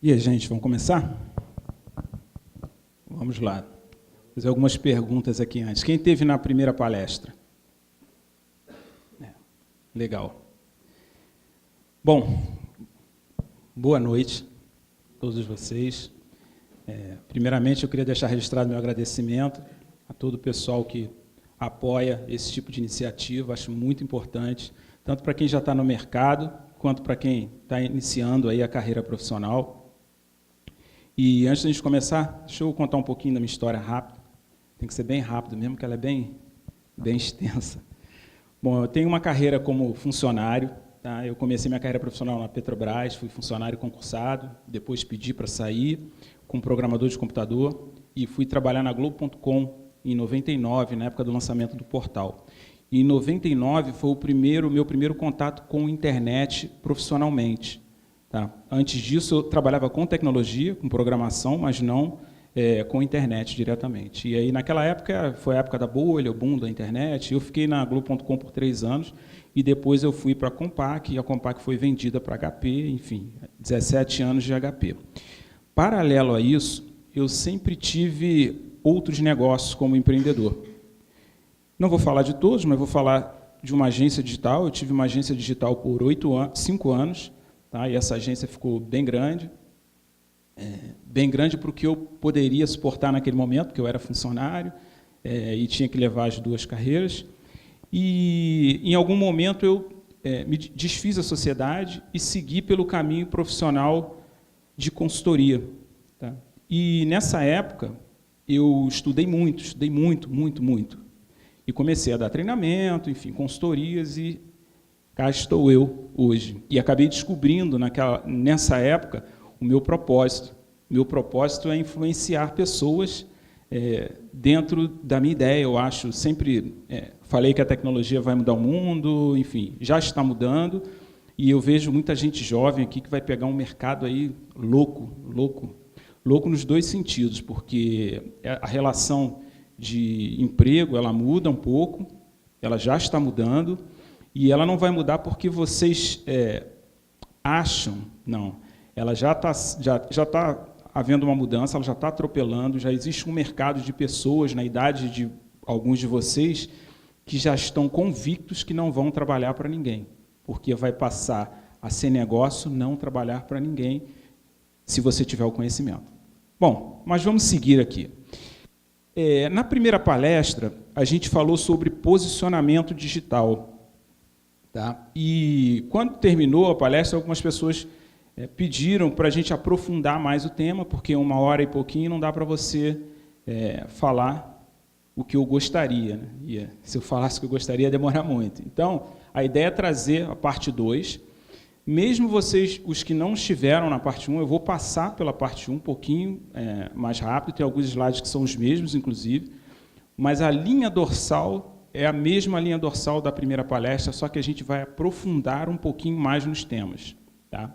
E aí, gente, vamos começar? Vamos lá. Vou fazer algumas perguntas aqui antes. Quem esteve na primeira palestra? Legal. Bom, boa noite a todos vocês. Primeiramente, eu queria deixar registrado meu agradecimento a todo o pessoal que apoia esse tipo de iniciativa. Acho muito importante, tanto para quem já está no mercado, quanto para quem está iniciando aí a carreira profissional. E antes de a gente começar, deixa eu contar um pouquinho da minha história rápida. Tem que ser bem rápido mesmo, que ela é bem extensa. Bom, eu tenho uma carreira como funcionário. Tá? Eu comecei minha carreira profissional na Petrobras, fui funcionário concursado, depois pedi para sair como programador de computador e fui trabalhar na Globo.com em 99, na época do lançamento do portal. E em 99 foi o meu primeiro contato com internet profissionalmente. Tá? Antes disso, eu trabalhava com tecnologia, com programação, mas não com internet diretamente. E aí, naquela época, foi a época da bolha, o boom da internet. Eu fiquei na Globo.com por 3 anos e depois eu fui para a Compaq, e a Compaq foi vendida para a HP, enfim, 17 anos de HP. Paralelo a isso, eu sempre tive outros negócios como empreendedor. Não vou falar de todos, mas vou falar de uma agência digital. Eu tive uma agência digital por 5 anos, tá? E essa agência ficou bem grande para o que eu poderia suportar naquele momento, porque eu era funcionário e tinha que levar as 2 carreiras. E, em algum momento, eu me desfiz da sociedade e segui pelo caminho profissional de consultoria. Tá? E, nessa época, eu estudei muito. E comecei a dar treinamento, enfim, consultorias, e cá estou eu hoje. E acabei descobrindo, nessa época, o meu propósito. Meu propósito é influenciar pessoas dentro da minha ideia. Eu acho, sempre falei que a tecnologia vai mudar o mundo, enfim, já está mudando, e eu vejo muita gente jovem aqui que vai pegar um mercado aí louco nos 2 sentidos, porque a relação de emprego ela muda um pouco, ela já está mudando, e ela não vai mudar porque vocês acham, não. Ela já está havendo uma mudança, ela já está atropelando, já existe um mercado de pessoas na idade de alguns de vocês que já estão convictos que não vão trabalhar para ninguém, porque vai passar a ser negócio não trabalhar para ninguém, se você tiver o conhecimento. Bom, mas vamos seguir aqui. Na primeira palestra, a gente falou sobre posicionamento digital. Tá? E, quando terminou a palestra, algumas pessoas pediram para a gente aprofundar mais o tema, porque 1 hora e pouquinho não dá para você falar o que eu gostaria. Né? E, se eu falasse o que eu gostaria, ia demorar muito. Então, a ideia é trazer a parte 2. Mesmo vocês, os que não estiveram na parte 1, eu vou passar pela parte 1 um pouquinho mais rápido, tem alguns slides que são os mesmos, inclusive, mas a linha dorsal é a mesma linha dorsal da primeira palestra, só que a gente vai aprofundar um pouquinho mais nos temas. Tá?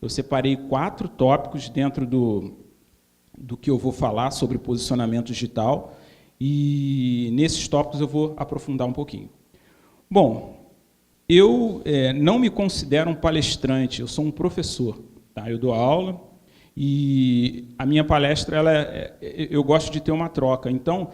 Eu separei 4 tópicos dentro do que eu vou falar sobre posicionamento digital, e nesses tópicos eu vou aprofundar um pouquinho. Bom, eu não me considero um palestrante, eu sou um professor. Tá? Eu dou aula e a minha palestra, eu gosto de ter uma troca. Então,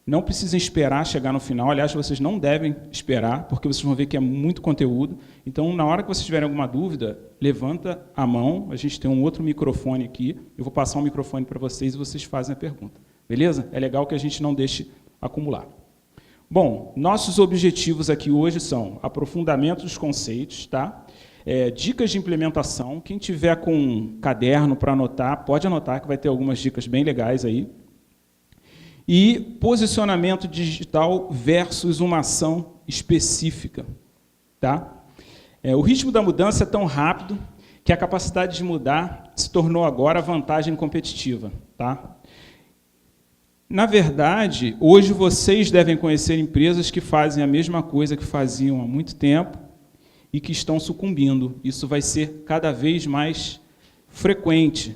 não precisem esperar chegar no final. Aliás, vocês não devem esperar, porque vocês vão ver que é muito conteúdo. Então, na hora que vocês tiverem alguma dúvida, levanta a mão. A gente tem um outro microfone aqui. Eu vou passar um microfone para vocês e vocês fazem a pergunta. Beleza? É legal que a gente não deixe acumular. Bom, nossos objetivos aqui hoje são aprofundamento dos conceitos, tá? Dicas de implementação. Quem tiver com um caderno para anotar, pode anotar, que vai ter algumas dicas bem legais aí. E posicionamento digital versus uma ação específica. Tá? O ritmo da mudança é tão rápido que a capacidade de mudar se tornou agora a vantagem competitiva. Tá? Na verdade, hoje vocês devem conhecer empresas que fazem a mesma coisa que faziam há muito tempo e que estão sucumbindo. Isso vai ser cada vez mais frequente,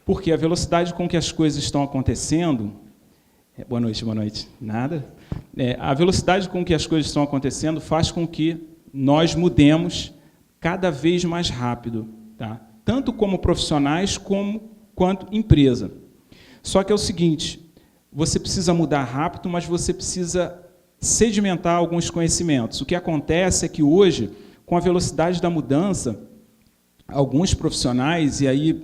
porque a velocidade com que as coisas estão acontecendo... Boa noite. Nada? A velocidade com que as coisas estão acontecendo faz com que nós mudemos cada vez mais rápido. Tá? tanto como profissionais quanto empresa. Só que é o seguinte, você precisa mudar rápido, mas você precisa sedimentar alguns conhecimentos. O que acontece é que hoje, com a velocidade da mudança, alguns profissionais, e aí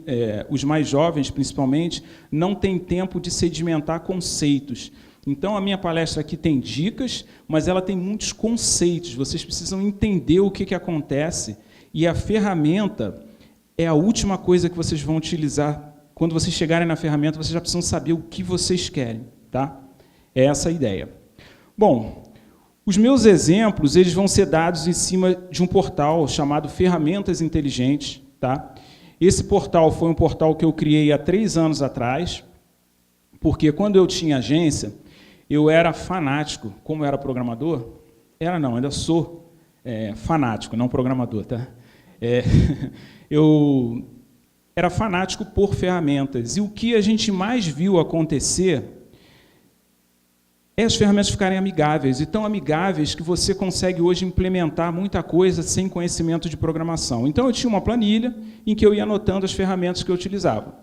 os mais jovens principalmente, não têm tempo de sedimentar conceitos. Então, a minha palestra aqui tem dicas, mas ela tem muitos conceitos. Vocês precisam entender o que acontece, e a ferramenta é a última coisa que vocês vão utilizar. Quando vocês chegarem na ferramenta, vocês já precisam saber o que vocês querem. Tá? É essa a ideia. Bom, os meus exemplos eles vão ser dados em cima de um portal chamado Ferramentas Inteligentes. Tá? Esse portal foi um portal que eu criei há 3 anos atrás, porque quando eu tinha agência, eu era fanático. Como eu era programador? Ainda sou fanático, não programador. Tá? Eu era fanático por ferramentas. E o que a gente mais viu acontecer é as ferramentas ficarem amigáveis, e tão amigáveis que você consegue hoje implementar muita coisa sem conhecimento de programação. Então, eu tinha uma planilha em que eu ia anotando as ferramentas que eu utilizava.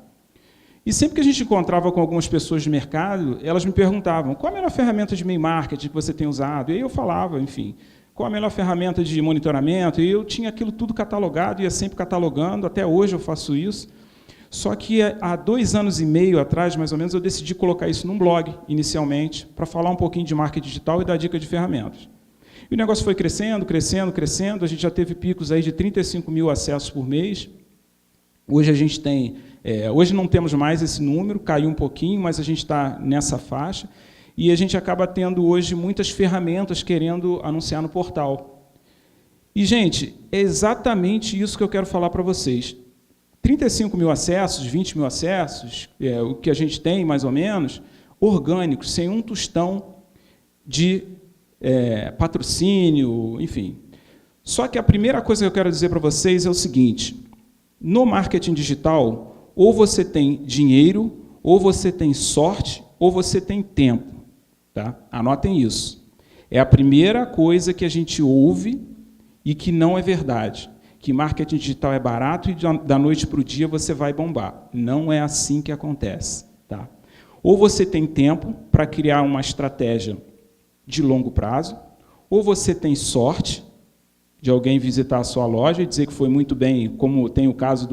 E sempre que a gente encontrava com algumas pessoas de mercado, elas me perguntavam qual a melhor ferramenta de e-mail marketing que você tem usado. E aí eu falava, enfim, qual a melhor ferramenta de monitoramento. E eu tinha aquilo tudo catalogado, ia sempre catalogando, até hoje eu faço isso. Só que há 2 anos e meio atrás, mais ou menos, eu decidi colocar isso num blog, inicialmente, para falar um pouquinho de marketing digital e dar dica de ferramentas. E o negócio foi crescendo, crescendo, crescendo, a gente já teve picos aí de 35 mil acessos por mês. Hoje a gente tem, hoje não temos mais esse número, caiu um pouquinho, mas a gente está nessa faixa, e a gente acaba tendo hoje muitas ferramentas querendo anunciar no portal. E, gente, é exatamente isso que eu quero falar para vocês. 35 mil acessos, 20 mil acessos, o que a gente tem, mais ou menos, orgânicos, sem um tostão de patrocínio, enfim. Só que a primeira coisa que eu quero dizer para vocês é o seguinte, no marketing digital, ou você tem dinheiro, ou você tem sorte, ou você tem tempo. Tá? Anotem isso. É a primeira coisa que a gente ouve e que não é verdade. Que marketing digital é barato e da noite para o dia você vai bombar. Não é assim que acontece. Tá? Ou você tem tempo para criar uma estratégia de longo prazo, ou você tem sorte de alguém visitar a sua loja e dizer que foi muito bem, como tem o caso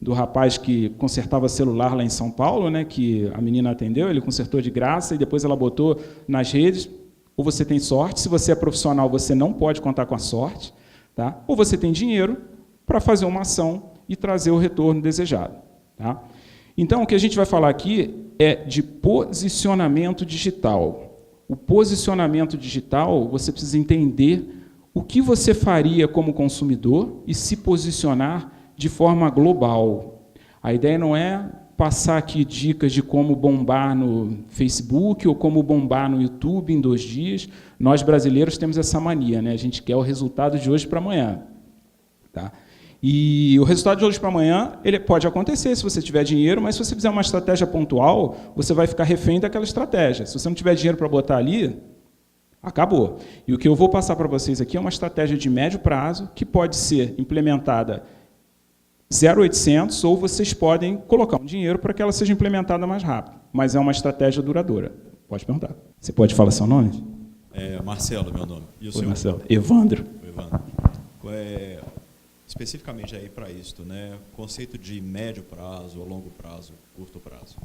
do rapaz que consertava celular lá em São Paulo, né, que a menina atendeu, ele consertou de graça e depois ela botou nas redes. Ou você tem sorte, se você é profissional, você não pode contar com a sorte. Tá? Ou você tem dinheiro para fazer uma ação e trazer o retorno desejado. Tá? Então, o que a gente vai falar aqui é de posicionamento digital. O posicionamento digital, você precisa entender o que você faria como consumidor e se posicionar de forma global. A ideia não é passar aqui dicas de como bombar no Facebook ou como bombar no YouTube em 2 dias. Nós, brasileiros, temos essa mania, né? A gente quer o resultado de hoje para amanhã. Tá? E o resultado de hoje para amanhã ele pode acontecer se você tiver dinheiro, mas se você fizer uma estratégia pontual, você vai ficar refém daquela estratégia. Se você não tiver dinheiro para botar ali, acabou. E o que eu vou passar para vocês aqui é uma estratégia de médio prazo que pode ser implementada 0,800, ou vocês podem colocar um dinheiro para que ela seja implementada mais rápido. Mas é uma estratégia duradoura. Pode perguntar. Você pode falar seu nome? Marcelo, meu nome. E o seu? Marcelo. Evandro. Especificamente aí para isso, né? Conceito de médio prazo, longo prazo, curto prazo.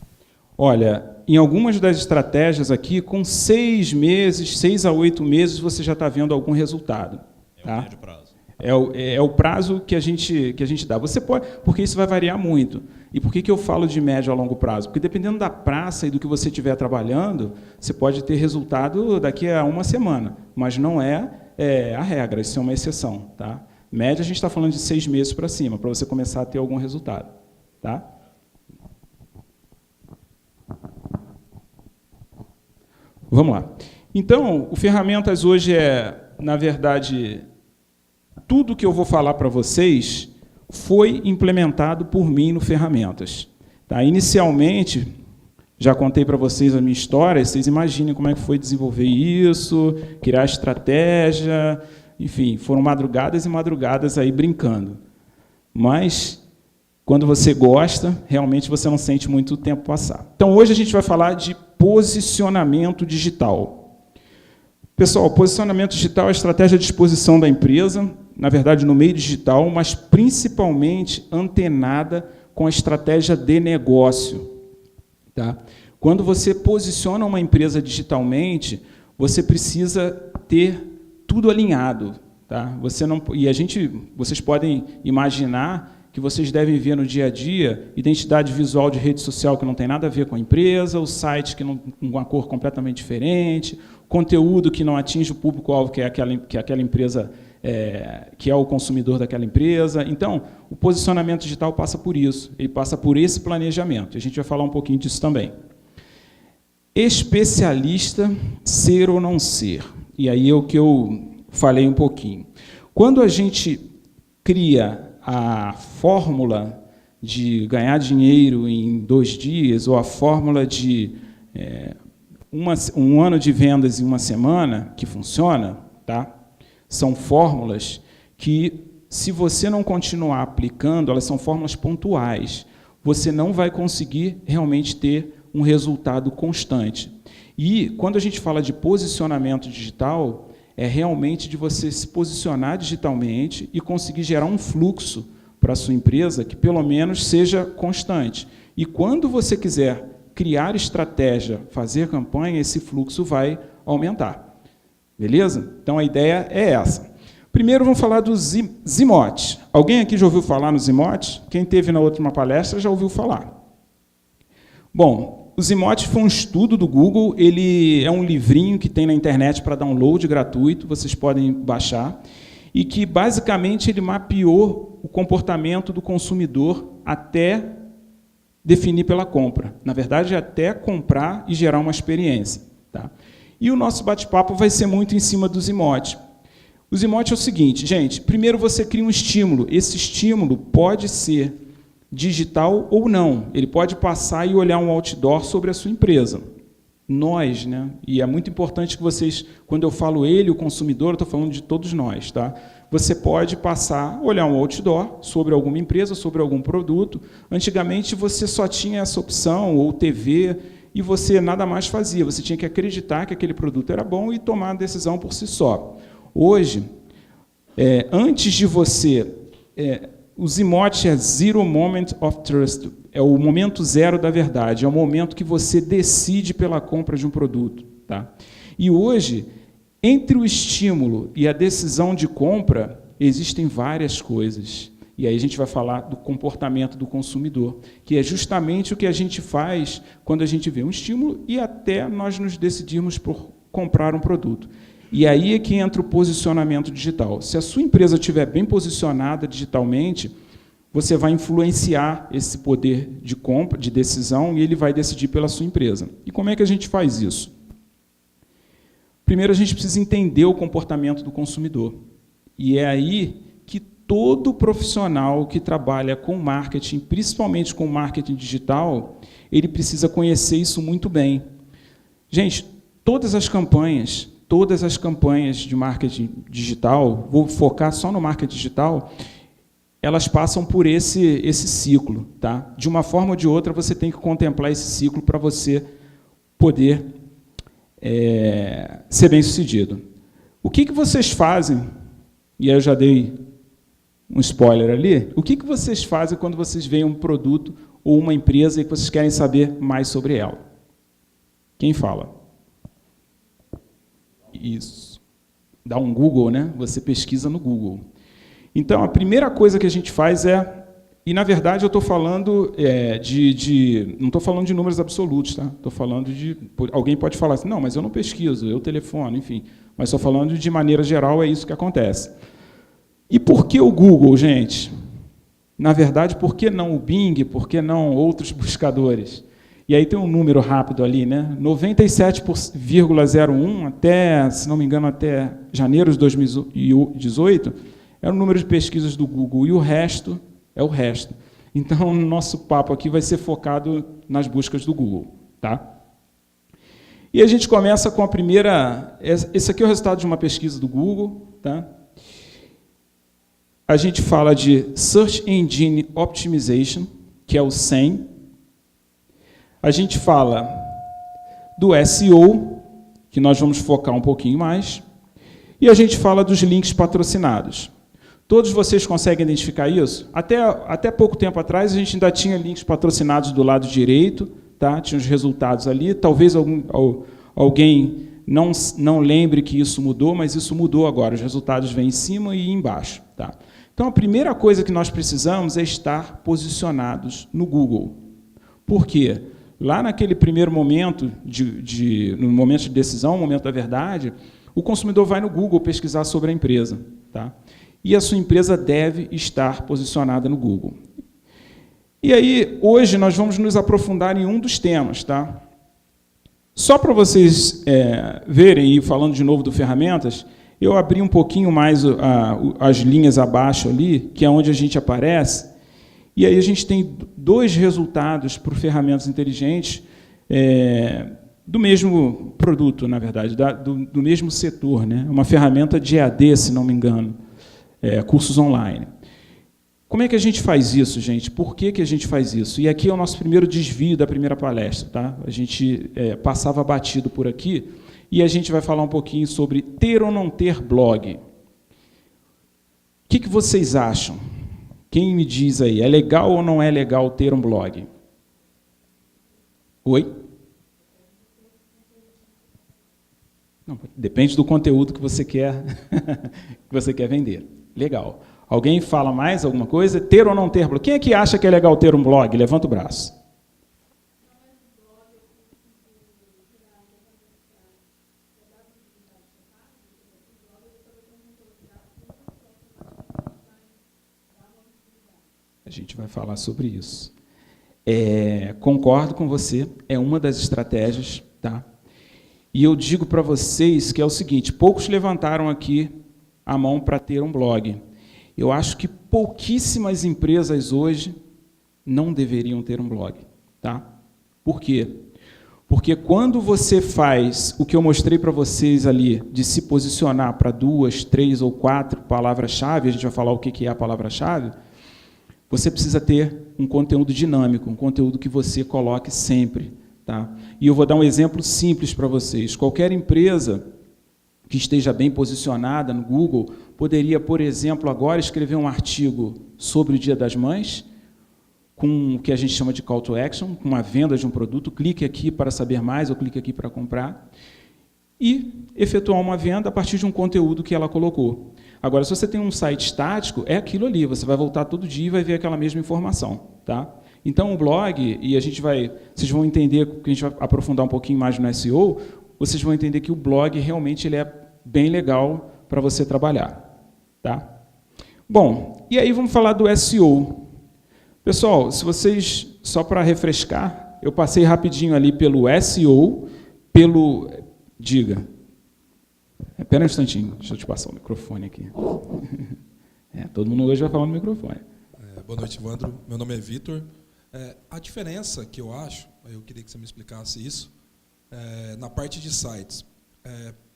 Olha, em algumas das estratégias aqui, com 6 meses, 6 a 8 meses, você já está vendo algum resultado. Tá? O médio prazo. É o prazo que a gente dá. Você pode, porque isso vai variar muito. E por que eu falo de médio a longo prazo? Porque dependendo da praça e do que você estiver trabalhando, você pode ter resultado daqui a 1 semana, mas não é a regra, isso é uma exceção. Tá? Média, a gente está falando de 6 meses para cima, para você começar a ter algum resultado. Tá? Vamos lá. Então, o Ferramentas hoje na verdade, tudo que eu vou falar para vocês foi implementado por mim no Ferramentas. Tá? Inicialmente, já contei para vocês a minha história, vocês imaginem como é que foi desenvolver isso, criar estratégia, enfim, foram madrugadas e madrugadas aí brincando. Mas Quando você gosta, realmente você não sente muito o tempo passar. Então, hoje a gente vai falar de posicionamento digital. Pessoal, posicionamento digital é a estratégia de exposição da empresa, na verdade, no meio digital, mas principalmente antenada com a estratégia de negócio. Tá? Quando você posiciona uma empresa digitalmente, você precisa ter tudo alinhado. Tá? Vocês podem imaginar que vocês devem ver no dia a dia, identidade visual de rede social que não tem nada a ver com a empresa, o site com uma cor completamente diferente, conteúdo que não atinge o público-alvo que é aquela empresa, que é o consumidor daquela empresa. Então, o posicionamento digital passa por isso, ele passa por esse planejamento. A gente vai falar um pouquinho disso também. Especialista, ser ou não ser. E aí é o que eu falei um pouquinho. Quando a gente cria a fórmula de ganhar dinheiro em 2 dias, ou a fórmula de um ano de vendas em 1 semana, que funciona, tá? São fórmulas que, se você não continuar aplicando, elas são fórmulas pontuais. Você não vai conseguir realmente ter um resultado constante. E, quando a gente fala de posicionamento digital, é realmente de você se posicionar digitalmente e conseguir gerar um fluxo para a sua empresa que, pelo menos, seja constante. E, quando você quiser criar estratégia, fazer campanha, esse fluxo vai aumentar. Beleza? Então, a ideia é essa. Primeiro, vamos falar do Zimote. Alguém aqui já ouviu falar no Zimote? Quem esteve na última palestra já ouviu falar. Bom, o Zimote foi um estudo do Google, ele é um livrinho que tem na internet para download gratuito, vocês podem baixar, e que, basicamente, ele mapeou o comportamento do consumidor até definir pela compra. Na verdade, até comprar e gerar uma experiência. Tá? E o nosso bate-papo vai ser muito em cima do Zimote. O Zimote é o seguinte, gente, primeiro você cria um estímulo. Esse estímulo pode ser digital ou não. Ele pode passar e olhar um outdoor sobre a sua empresa. Nós, né? E é muito importante que vocês, quando eu falo ele, o consumidor, eu estou falando de todos nós, tá? Você pode passar, olhar um outdoor sobre alguma empresa, sobre algum produto. Antigamente, você só tinha essa opção, ou TV, e você nada mais fazia. Você tinha que acreditar que aquele produto era bom e tomar a decisão por si só. Hoje, antes de você... o Zimote é Zero Moment of Trust, é o momento zero da verdade, é o momento que você decide pela compra de um produto. Tá? E hoje, entre o estímulo e a decisão de compra, existem várias coisas. E aí a gente vai falar do comportamento do consumidor, que é justamente o que a gente faz quando a gente vê um estímulo e até nós nos decidirmos por comprar um produto. E aí é que entra o posicionamento digital. Se a sua empresa estiver bem posicionada digitalmente, você vai influenciar esse poder de compra, de decisão, e ele vai decidir pela sua empresa. E como é que a gente faz isso? Primeiro, a gente precisa entender o comportamento do consumidor. E é aí que todo profissional que trabalha com marketing, principalmente com marketing digital, ele precisa conhecer isso muito bem. Gente, todas as campanhas de marketing digital, vou focar só no marketing digital, elas passam por esse ciclo. Tá? De uma forma ou de outra, você tem que contemplar esse ciclo para você poder ser bem-sucedido. O que vocês fazem, e eu já dei um spoiler ali, o que vocês fazem quando vocês veem um produto ou uma empresa e que vocês querem saber mais sobre ela? Quem fala? Isso. Dá um Google, né? Você pesquisa no Google. Então, a primeira coisa que a gente faz e, na verdade, eu estou falando não estou falando de números absolutos, tá? Estou falando alguém pode falar assim, não, mas eu não pesquiso, eu telefono, enfim. Mas estou falando de maneira geral, é isso que acontece. E por que o Google, gente? Na verdade, por que não o Bing? Por que não outros buscadores? E aí tem um número rápido ali, né? 97,01 até, se não me engano, até janeiro de 2018, era o número de pesquisas do Google, e o resto é o resto. Então, o nosso papo aqui vai ser focado nas buscas do Google. Tá? E a gente começa com a primeira... Esse aqui é o resultado de uma pesquisa do Google. Tá? A gente fala de Search Engine Optimization, que é o SEM. A gente fala do SEO, que nós vamos focar um pouquinho mais. E a gente fala dos links patrocinados. Todos vocês conseguem identificar isso? Até pouco tempo atrás, a gente ainda tinha links patrocinados do lado direito, tá? Tinha os resultados ali. Talvez alguém não lembre que isso mudou, mas isso mudou agora. Os resultados vêm em cima e embaixo. Tá? Então, a primeira coisa que nós precisamos é estar posicionados no Google. Por quê? Lá naquele primeiro momento, no momento de decisão, no momento da verdade, o consumidor vai no Google pesquisar sobre a empresa. Tá? E a sua empresa deve estar posicionada no Google. E aí, hoje, nós vamos nos aprofundar em um dos temas. Tá? Só para vocês verem, e falando de novo do ferramentas, eu abri um pouquinho mais as linhas abaixo ali, que é onde a gente aparece, e aí a gente tem 2 resultados para ferramentas inteligentes do mesmo produto, na verdade, do mesmo setor. Né? Uma ferramenta de EAD, se não me engano, cursos online. Como é que a gente faz isso, gente? Por que a gente faz isso? E aqui é o nosso primeiro desvio da primeira palestra. Tá? A gente passava batido por aqui, e a gente vai falar um pouquinho sobre ter ou não ter blog. O que vocês acham? Quem me diz aí, é legal ou não é legal ter um blog? Oi? Não, depende do conteúdo que você quer vender. Legal. Alguém fala mais alguma coisa? Ter ou não ter blog? Quem é que acha que é legal ter um blog? Levanta o braço. A gente vai falar sobre isso. Concordo com você, é uma das estratégias. Tá? E eu digo para vocês que é o seguinte, poucos levantaram aqui a mão para ter um blog. Eu acho que pouquíssimas empresas hoje não deveriam ter um blog. Tá? Por quê? Porque quando você faz o que eu mostrei para vocês ali, de se posicionar para 2, 3 ou 4 palavras-chave, a gente vai falar o que é a palavra-chave, você precisa ter um conteúdo dinâmico, um conteúdo que você coloque sempre. Tá? E eu vou dar um exemplo simples para vocês. Qualquer empresa que esteja bem posicionada no Google poderia, por exemplo, agora escrever um artigo sobre o Dia das Mães, com o que a gente chama de call to action, com a venda de um produto, clique aqui para saber mais ou clique aqui para comprar, e efetuar uma venda a partir de um conteúdo que ela colocou. Agora, se você tem um site estático, é aquilo ali, você vai voltar todo dia e vai ver aquela mesma informação. Tá? Então, o blog, e vocês vão entender, que a gente vai aprofundar um pouquinho mais no SEO, vocês vão entender que o blog realmente ele é bem legal para você trabalhar. Tá? Bom, e aí vamos falar do SEO. Pessoal, se vocês, só para refrescar, eu passei rapidinho ali pelo SEO, diga. Espera um instantinho, deixa eu te passar o microfone aqui. Todo mundo hoje vai falar no microfone. Boa noite, Evandro. Meu nome é Vitor. A diferença que eu acho, eu queria que você me explicasse isso, na parte de sites.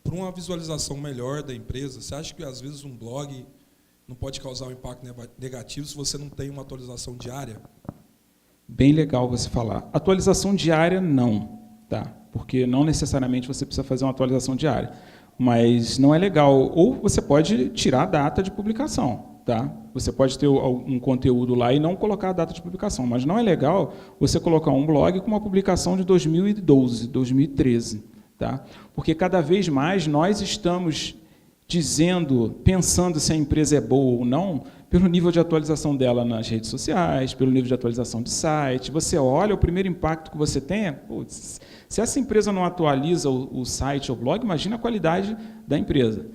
Para uma visualização melhor da empresa, você acha que às vezes um blog não pode causar um impacto negativo se você não tem uma atualização diária? Bem legal você falar. Atualização diária, não. Tá? Porque não necessariamente você precisa fazer uma atualização diária. Mas não é legal. Ou você pode tirar a data de publicação. Tá? Você pode ter um conteúdo lá e não colocar a data de publicação. Mas não é legal você colocar um blog com uma publicação de 2012, 2013. Tá? Porque cada vez mais nós estamos pensando se a empresa é boa ou não, pelo nível de atualização dela nas redes sociais, pelo nível de atualização do site. Você olha, o primeiro impacto que você tem é, se essa empresa não atualiza o site ou o blog, imagina a qualidade da empresa.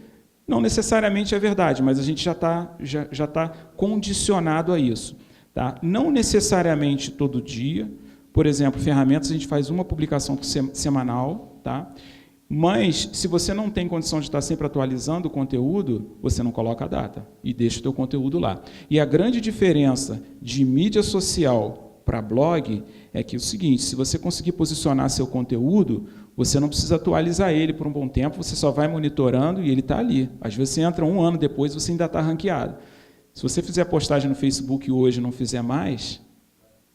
Não necessariamente é verdade, mas a gente já tá condicionado a isso. Tá? Não necessariamente todo dia. Por exemplo, ferramentas, a gente faz uma publicação semanal, tá? Mas, se você não tem condição de estar sempre atualizando o conteúdo, você não coloca a data e deixa o teu conteúdo lá. E a grande diferença de mídia social para blog é que é o seguinte, se você conseguir posicionar seu conteúdo, você não precisa atualizar ele por um bom tempo, você só vai monitorando e ele está ali. Às vezes você entra 1 ano depois e você ainda está ranqueado. Se você fizer postagem no Facebook hoje e não fizer mais,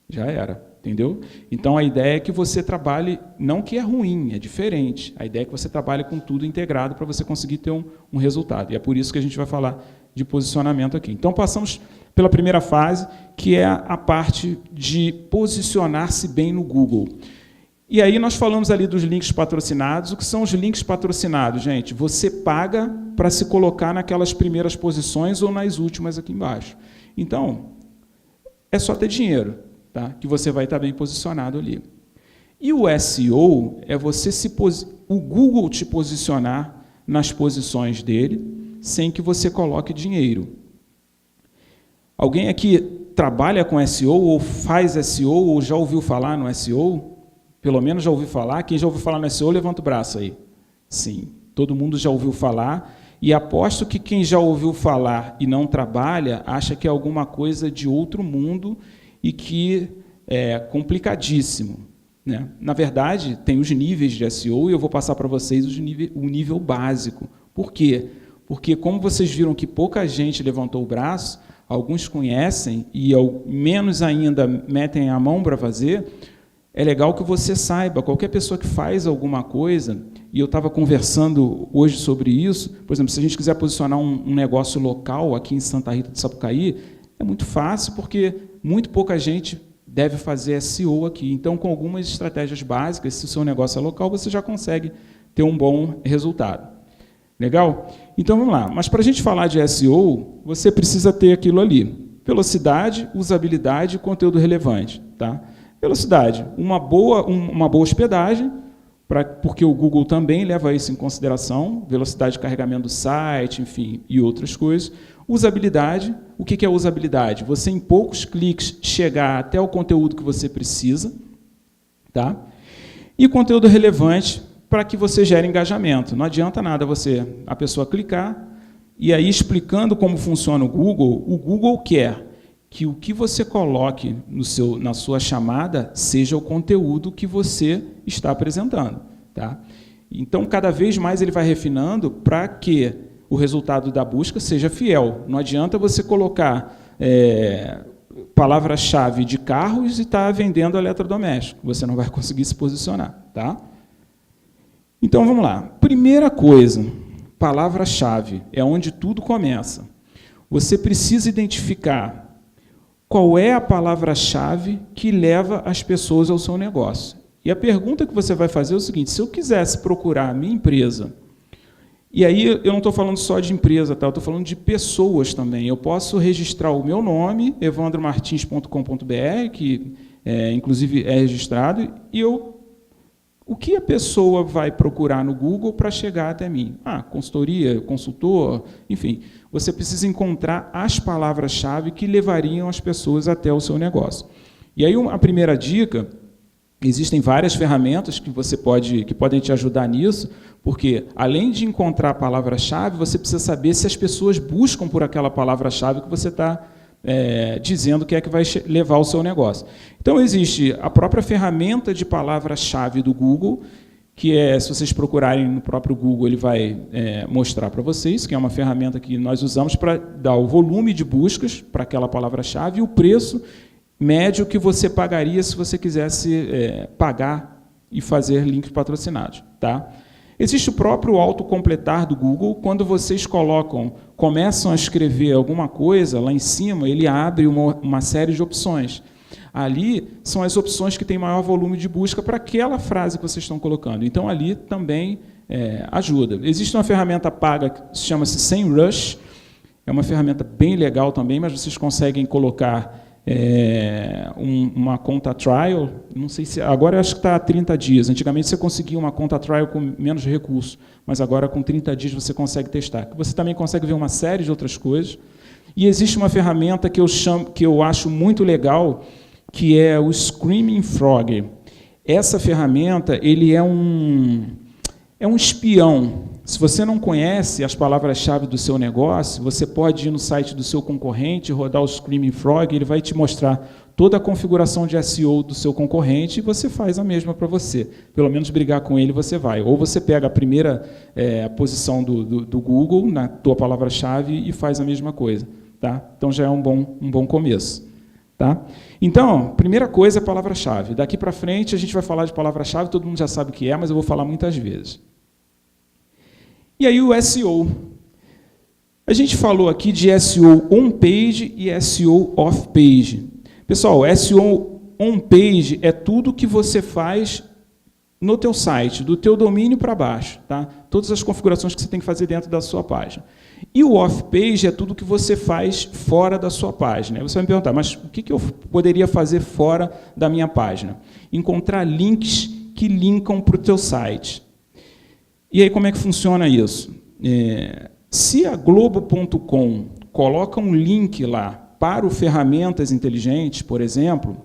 já era, entendeu? Então, a ideia é que você trabalhe, não que é ruim, é diferente. A ideia é que você trabalhe com tudo integrado para você conseguir ter um resultado. E é por isso que a gente vai falar de posicionamento aqui. Então, passamos pela primeira fase, que é a parte de posicionar-se bem no Google. E aí nós falamos ali dos links patrocinados. O que são os links patrocinados, gente? Você paga para se colocar naquelas primeiras posições ou nas últimas aqui embaixo. Então, é só ter dinheiro, tá? Que você vai estar bem posicionado ali. E o SEO é o Google te posicionar nas posições dele, sem que você coloque dinheiro. Alguém aqui trabalha com SEO, ou faz SEO, ou já ouviu falar no SEO? Pelo menos já ouviu falar. Quem já ouviu falar no SEO, levanta o braço aí. Sim, todo mundo já ouviu falar. E aposto que quem já ouviu falar e não trabalha, acha que é alguma coisa de outro mundo e que é complicadíssimo, né? Na verdade, tem os níveis de SEO e eu vou passar para vocês o nível básico. Por quê? Porque, como vocês viram que pouca gente levantou o braço, alguns conhecem e menos ainda metem a mão para fazer. É legal que você saiba, qualquer pessoa que faz alguma coisa, e eu estava conversando hoje sobre isso, por exemplo, se a gente quiser posicionar um negócio local aqui em Santa Rita de Sapucaí, é muito fácil, porque muito pouca gente deve fazer SEO aqui. Então, com algumas estratégias básicas, se o seu negócio é local, você já consegue ter um bom resultado. Legal? Então, vamos lá. Mas, para a gente falar de SEO, você precisa ter aquilo ali. Velocidade, usabilidade e conteúdo relevante. Tá? Velocidade, uma boa hospedagem, porque o Google também leva isso em consideração, velocidade de carregamento do site, enfim, e outras coisas. Usabilidade, o que é usabilidade? Você, em poucos cliques, chegar até o conteúdo que você precisa. Tá? E conteúdo relevante, para que você gere engajamento. Não adianta nada a pessoa clicar, e aí, explicando como funciona o Google quer que o que você coloque na sua chamada seja o conteúdo que você está apresentando. Tá? Então, cada vez mais ele vai refinando para que o resultado da busca seja fiel. Não adianta você colocar palavra-chave de carros e estar vendendo eletrodoméstico. Você não vai conseguir se posicionar. Tá? Então, vamos lá. Primeira coisa, palavra-chave, é onde tudo começa. Você precisa identificar qual é a palavra-chave que leva as pessoas ao seu negócio. E a pergunta que você vai fazer é o seguinte: se eu quisesse procurar a minha empresa, e aí eu não estou falando só de empresa, tá? Eu estou falando de pessoas também. Eu posso registrar o meu nome, evandromartins.com.br, que inclusive é registrado, e o que a pessoa vai procurar no Google para chegar até mim? Consultoria, consultor, enfim. Você precisa encontrar as palavras-chave que levariam as pessoas até o seu negócio. E aí, a primeira dica, existem várias ferramentas que podem te ajudar nisso, porque, além de encontrar a palavra-chave, você precisa saber se as pessoas buscam por aquela palavra-chave que você está dizendo que é que vai levar o seu negócio. Então, existe a própria ferramenta de palavra-chave do Google, que se vocês procurarem no próprio Google, ele vai mostrar para vocês, que é uma ferramenta que nós usamos para dar o volume de buscas para aquela palavra-chave e o preço médio que você pagaria se você quisesse pagar e fazer links patrocinados. Tá? Existe o próprio autocompletar do Google. Quando vocês começam a escrever alguma coisa, lá em cima, ele abre uma série de opções. Ali são as opções que têm maior volume de busca para aquela frase que vocês estão colocando. Então, ali também ajuda. Existe uma ferramenta paga que chama-se SEMrush. É uma ferramenta bem legal também, mas vocês conseguem colocar uma conta trial. Não sei se agora eu acho que está há 30 dias. Antigamente você conseguia uma conta trial com menos recursos, mas agora com 30 dias você consegue testar. Você também consegue ver uma série de outras coisas. E existe uma ferramenta que eu acho muito legal, que é o Screaming Frog. Essa ferramenta, ele é um espião. Se você não conhece as palavras-chave do seu negócio, você pode ir no site do seu concorrente, rodar o Screaming Frog, ele vai te mostrar toda a configuração de SEO do seu concorrente e você faz a mesma para você. Pelo menos brigar com ele você vai. Ou você pega a primeira posição do Google, na tua palavra-chave, e faz a mesma coisa. Tá? Então, já é um bom começo. Tá? Então, primeira coisa é palavra-chave. Daqui para frente, a gente vai falar de palavra-chave, todo mundo já sabe o que é, mas eu vou falar muitas vezes. E aí, o SEO. A gente falou aqui de SEO on-page e SEO off-page. Pessoal, SEO on-page é tudo que você faz no teu site, do teu domínio para baixo, tá? Todas as configurações que você tem que fazer dentro da sua página. E o off-page é tudo que você faz fora da sua página. Aí você vai me perguntar, mas o que eu poderia fazer fora da minha página? Encontrar links que linkam para o teu site. E aí, como é que funciona isso? Se a Globo.com coloca um link lá para o Ferramentas Inteligentes, por exemplo,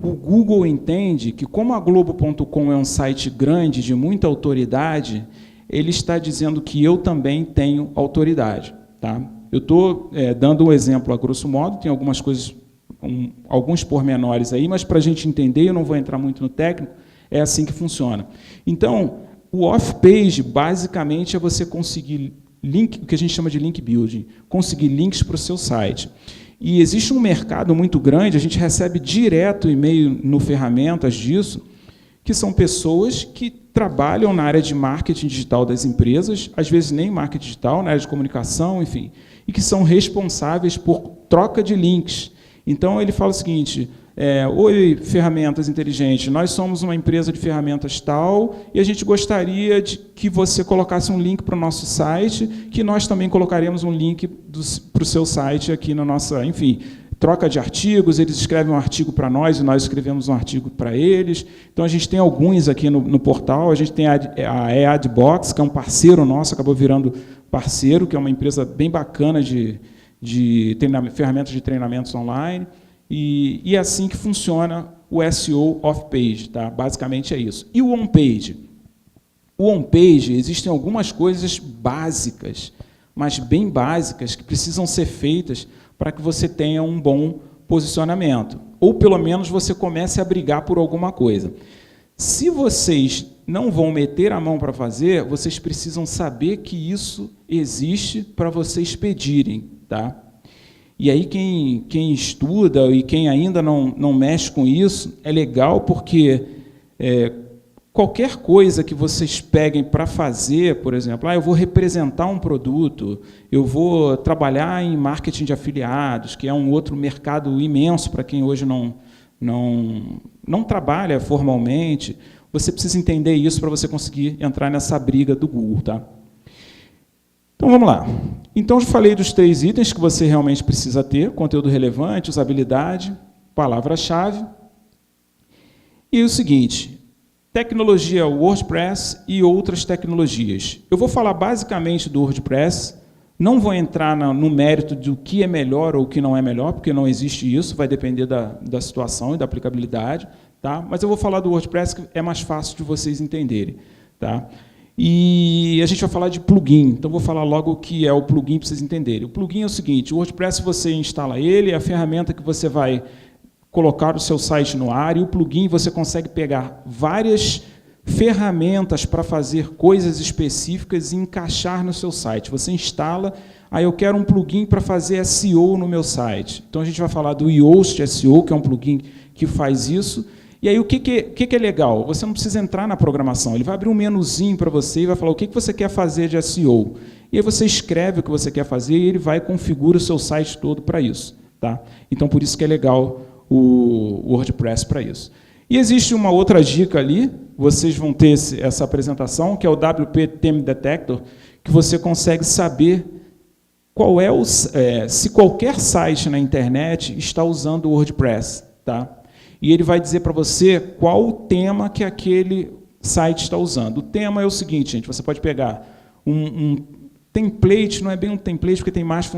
o Google entende que, como a Globo.com é um site grande, de muita autoridade, ele está dizendo que eu também tenho autoridade. Tá? Eu estou dando um exemplo a grosso modo, tem algumas coisas, alguns pormenores aí, mas para a gente entender, eu não vou entrar muito no técnico, é assim que funciona. Então, o off-page, basicamente, é você conseguir link, o que a gente chama de link building, conseguir links para o seu site. E existe um mercado muito grande, a gente recebe direto e-mail no Ferramentas disso, que são pessoas que trabalham na área de marketing digital das empresas, às vezes nem marketing digital, na área de comunicação, enfim, e que são responsáveis por troca de links. Então, ele fala o seguinte, oi, Ferramentas Inteligentes, nós somos uma empresa de ferramentas tal, e a gente gostaria de que você colocasse um link para o nosso site, que nós também colocaremos um link para o seu site aqui na nossa, enfim, troca de artigos, eles escrevem um artigo para nós e nós escrevemos um artigo para eles. Então, a gente tem alguns aqui no portal, a gente tem a EADBox, que é um parceiro nosso, acabou virando parceiro, que é uma empresa bem bacana de ferramentas de treinamentos online, e é assim que funciona o SEO off-page, tá? Basicamente é isso. E o on-page? O on-page, existem algumas coisas básicas, mas bem básicas, que precisam ser feitas para que você tenha um bom posicionamento, ou pelo menos você comece a brigar por alguma coisa. Se vocês não vão meter a mão para fazer, vocês precisam saber que isso existe para vocês pedirem, tá? E aí quem estuda e quem ainda não mexe com isso, é legal porque qualquer coisa que vocês peguem para fazer, por exemplo, eu vou representar um produto, eu vou trabalhar em marketing de afiliados, que é um outro mercado imenso para quem hoje não trabalha formalmente, você precisa entender isso para você conseguir entrar nessa briga do Google. Tá? Então, vamos lá. Então, eu falei dos 3 itens que você realmente precisa ter: conteúdo relevante, usabilidade, palavra-chave. E o seguinte, tecnologia WordPress e outras tecnologias. Eu vou falar basicamente do WordPress, não vou entrar no mérito do que é melhor ou o que não é melhor, porque não existe isso, vai depender da situação e da aplicabilidade, tá? Mas eu vou falar do WordPress, que é mais fácil de vocês entenderem. Tá? E a gente vai falar de plugin, então vou falar logo o que é o plugin para vocês entenderem. O plugin é o seguinte, o WordPress você instala ele, é a ferramenta que você vai colocar o seu site no ar, e o plugin você consegue pegar várias ferramentas para fazer coisas específicas e encaixar no seu site. Você instala, eu quero um plugin para fazer SEO no meu site. Então a gente vai falar do Yoast SEO, que é um plugin que faz isso. E aí o que é legal? Você não precisa entrar na programação, ele vai abrir um menuzinho para você e vai falar o que você quer fazer de SEO. E aí você escreve o que você quer fazer e ele vai e configura o seu site todo para isso. Tá? Então, por isso que é legal o WordPress para isso. E existe uma outra dica ali, vocês vão ter essa apresentação, que é o WP Theme Detector, que você consegue saber qual se qualquer site na internet está usando o WordPress. Tá? E ele vai dizer para você qual o tema que aquele site está usando. O tema é o seguinte, gente, você pode pegar um template, não é bem um template porque tem mais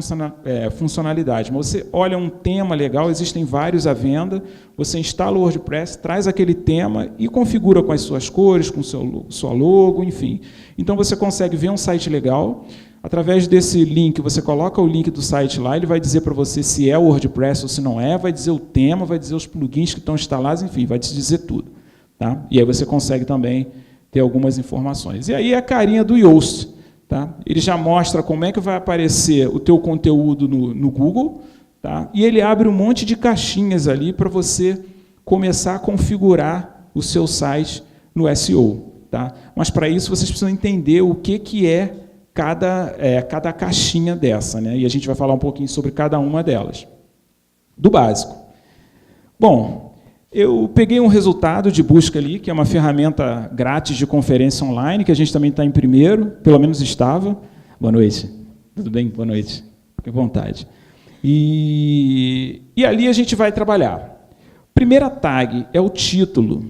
funcionalidade, mas você olha um tema legal, existem vários à venda, você instala o WordPress, traz aquele tema e configura com as suas cores, com sua logo, enfim. Então você consegue ver um site legal, através desse link, você coloca o link do site lá, ele vai dizer para você se é o WordPress ou se não é, vai dizer o tema, vai dizer os plugins que estão instalados, enfim, vai te dizer tudo. Tá? E aí você consegue também ter algumas informações. E aí a carinha do Yoast. tá? Ele já mostra como é que vai aparecer o teu conteúdo no Google, tá? E ele abre um monte de caixinhas ali para você começar a configurar o seu site no SEO. Tá? Mas, para isso, vocês precisam entender o que é cada caixinha dessa, né? E a gente vai falar um pouquinho sobre cada uma delas. Do básico. Bom, eu peguei um resultado de busca ali, que é uma ferramenta grátis de conferência online, que a gente também está em primeiro, pelo menos estava. Boa noite. Tudo bem? Boa noite. Fique à vontade. E ali a gente vai trabalhar. Primeira tag é o título.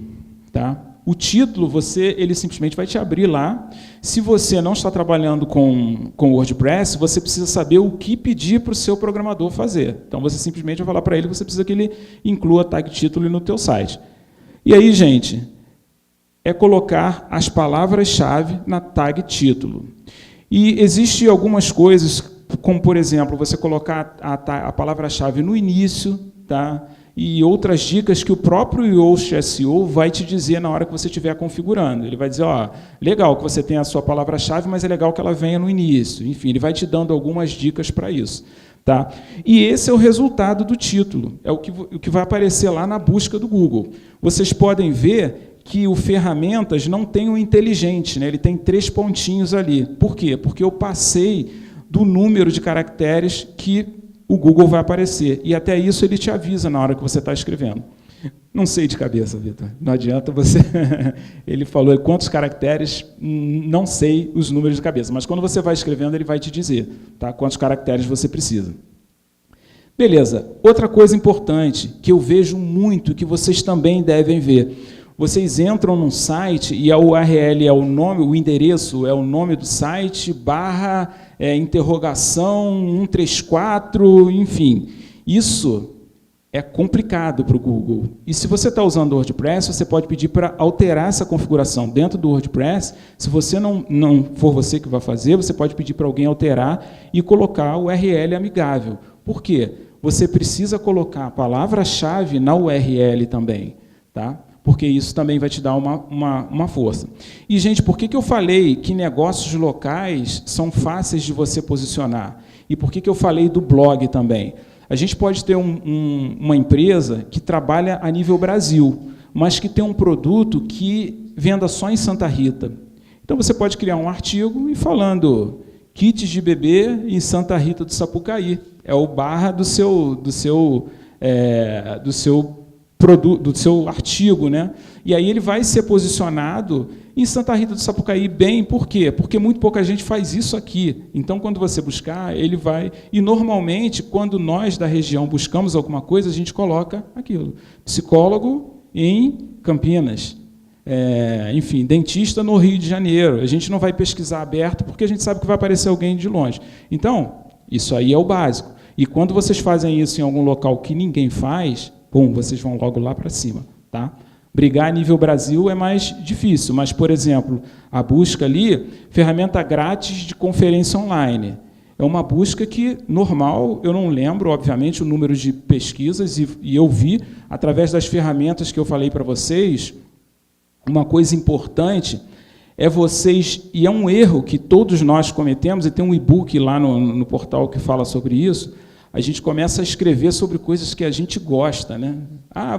Tá? O título, ele simplesmente vai te abrir lá. Se você não está trabalhando com WordPress, você precisa saber o que pedir para o seu programador fazer. Então, você simplesmente vai falar para ele que você precisa que ele inclua a tag título no teu site. E aí, gente, é colocar as palavras-chave na tag título. E existem algumas coisas, como, por exemplo, você colocar a palavra-chave no início, tá? E outras dicas que o próprio Yoast SEO vai te dizer na hora que você estiver configurando. Ele vai dizer, ó, legal que você tenha a sua palavra-chave, mas é legal que ela venha no início. Enfim, ele vai te dando algumas dicas para isso. Tá? E esse é o resultado do título, é o que vai aparecer lá na busca do Google. Vocês podem ver que o ferramentas não tem o inteligente, né? Ele tem 3 pontinhos ali. Por quê? Porque eu passei do número de caracteres que o Google vai aparecer. E até isso ele te avisa na hora que você está escrevendo. Não sei de cabeça, Vitor. Não adianta você... Ele falou quantos caracteres, não sei os números de cabeça. Mas quando você vai escrevendo, ele vai te dizer, tá? Quantos caracteres você precisa. Beleza. Outra coisa importante, que eu vejo muito, que vocês também devem ver. Vocês entram num site e a URL é o nome, o endereço é o nome do site, interrogação 134, enfim. Isso é complicado para o Google. E se você está usando o WordPress, você pode pedir para alterar essa configuração dentro do WordPress. Se você não for você que vai fazer, você pode pedir para alguém alterar e colocar o URL amigável. Por quê? Você precisa colocar a palavra-chave na URL também, tá? Porque isso também vai te dar uma força. E, gente, por que eu falei que negócios locais são fáceis de você posicionar? E por que eu falei do blog também? A gente pode ter uma empresa que trabalha a nível Brasil, mas que tem um produto que venda só em Santa Rita. Então, você pode criar um artigo e falando kits de bebê em Santa Rita do Sapucaí. É o barra do seu produto, do seu artigo, né? E aí ele vai ser posicionado em Santa Rita do Sapucaí bem, por quê? Porque muito pouca gente faz isso aqui. Então, quando você buscar, ele vai... E, normalmente, quando nós da região buscamos alguma coisa, a gente coloca aquilo. Psicólogo em Campinas. Enfim, dentista no Rio de Janeiro. A gente não vai pesquisar aberto, porque a gente sabe que vai aparecer alguém de longe. Então, isso aí é o básico. E quando vocês fazem isso em algum local que ninguém faz... vocês vão logo lá para cima. Tá? Brigar a nível Brasil é mais difícil, mas, por exemplo, a busca ali, ferramenta grátis de conferência online. É uma busca que, normal, eu não lembro, obviamente, o número de pesquisas, e eu vi, através das ferramentas que eu falei para vocês, uma coisa importante é vocês, e é um erro que todos nós cometemos, e tem um e-book lá no portal que fala sobre isso, a gente começa a escrever sobre coisas que a gente gosta, né?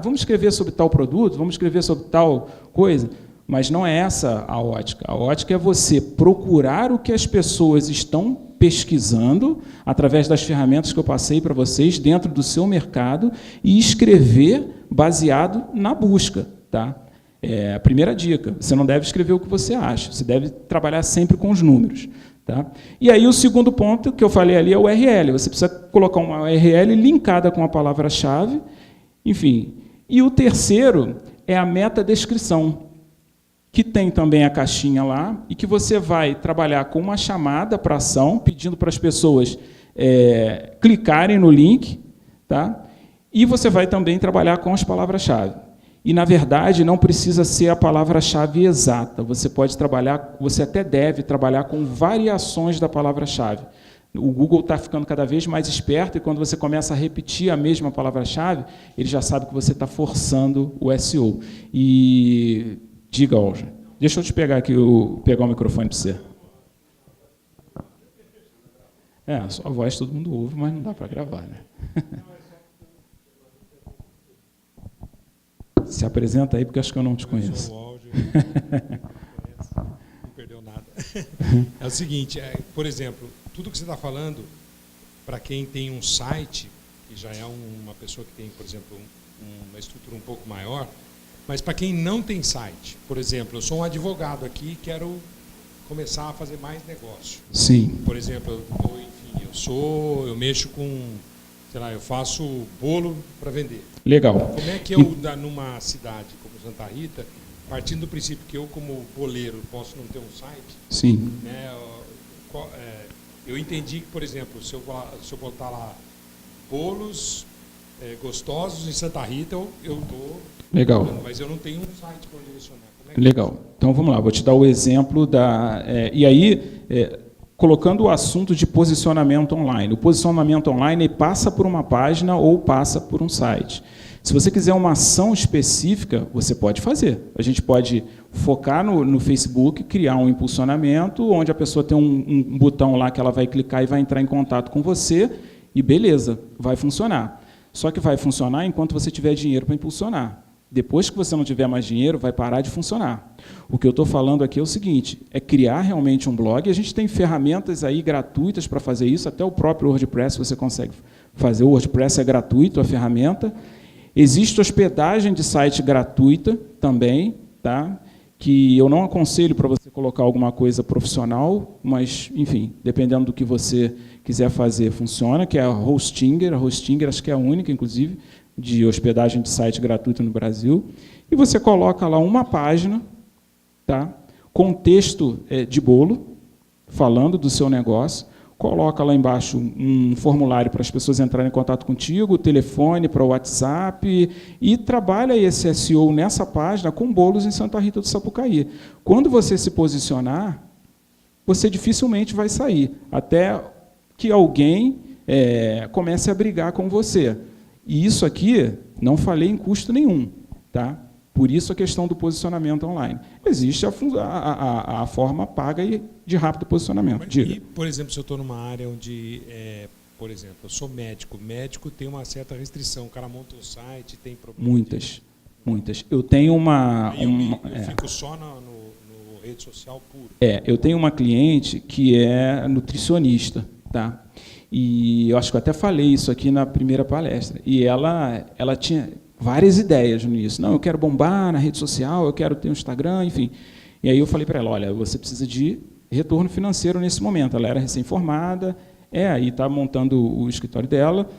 Vamos escrever sobre tal produto, vamos escrever sobre tal coisa. Mas não é essa a ótica. A ótica é você procurar o que as pessoas estão pesquisando, através das ferramentas que eu passei para vocês, dentro do seu mercado, e escrever baseado na busca. Tá? É a primeira dica. Você não deve escrever o que você acha, você deve trabalhar sempre com os números. Tá? E aí o segundo ponto que eu falei ali é o URL. Você precisa colocar uma URL linkada com a palavra-chave, enfim. E o terceiro é a metadescrição, que tem também a caixinha lá, e que você vai trabalhar com uma chamada para ação, pedindo para as pessoas clicarem no link, tá? E você vai também trabalhar com as palavras-chave. E, na verdade, não precisa ser a palavra-chave exata. Você pode trabalhar, você até deve trabalhar com variações da palavra-chave. O Google está ficando cada vez mais esperto, e quando você começa a repetir a mesma palavra-chave, ele já sabe que você está forçando o SEO. E diga, Olja, deixa eu te pegar aqui, pegar o microfone para você. A sua voz todo mundo ouve, mas não dá para gravar, né? Se apresenta aí, porque acho que eu não te conheço. Eu sou o áudio, não perdeu nada. É o seguinte, por exemplo, tudo que você está falando, para quem tem um site, que já é uma pessoa que tem, por exemplo, uma estrutura um pouco maior, mas para quem não tem site, por exemplo, eu sou um advogado aqui e quero começar a fazer mais negócio. Sim. Por exemplo, eu mexo com, sei lá, eu faço bolo para vender. Legal. Como é que eu, numa cidade como Santa Rita, partindo do princípio que eu, como boleiro, posso não ter um site, Sim. né, eu entendi que, por exemplo, se eu botar lá bolos gostosos em Santa Rita, eu estou... Legal. Mas eu não tenho um site para direcionar. Como é que Legal. Então, vamos lá. Vou te dar o exemplo da... e aí, colocando o assunto de posicionamento online. O posicionamento online passa por uma página ou passa por um site. Se você quiser uma ação específica, você pode fazer. A gente pode focar no Facebook, criar um impulsionamento, onde a pessoa tem um botão lá que ela vai clicar e vai entrar em contato com você, e beleza, vai funcionar. Só que vai funcionar enquanto você tiver dinheiro para impulsionar. Depois que você não tiver mais dinheiro, vai parar de funcionar. O que eu estou falando aqui é o seguinte, é criar realmente um blog. A gente tem ferramentas aí gratuitas para fazer isso, até o próprio WordPress você consegue fazer. O WordPress é gratuito, a ferramenta. Existe hospedagem de site gratuita também, tá? Que eu não aconselho para você colocar alguma coisa profissional, mas, enfim, dependendo do que você quiser fazer, funciona, que é a Hostinger. A Hostinger acho que é a única, inclusive, de hospedagem de site gratuito no Brasil, e você coloca lá uma página, tá, com texto de bolo, falando do seu negócio, coloca lá embaixo um formulário para as pessoas entrarem em contato contigo, telefone para o WhatsApp, e trabalha esse SEO nessa página com bolos em Santa Rita do Sapucaí. Quando você se posicionar, você dificilmente vai sair, até que alguém comece a brigar com você. E isso aqui, não falei em custo nenhum, tá? Por isso a questão do posicionamento online. Existe a forma paga e de rápido posicionamento. Diga. E, por exemplo, se eu estou numa área onde, por exemplo, eu sou médico, médico tem uma certa restrição, o cara monta um site, tem problema. Muitas. Eu tenho eu fico só no rede social puro. Eu tenho uma cliente que é nutricionista, tá? E eu acho que eu até falei isso aqui na primeira palestra. E ela tinha várias ideias no início. Não, eu quero bombar na rede social, eu quero ter um Instagram, enfim. E aí eu falei para ela, olha, você precisa de retorno financeiro nesse momento. Ela era recém-formada, aí está montando o escritório dela.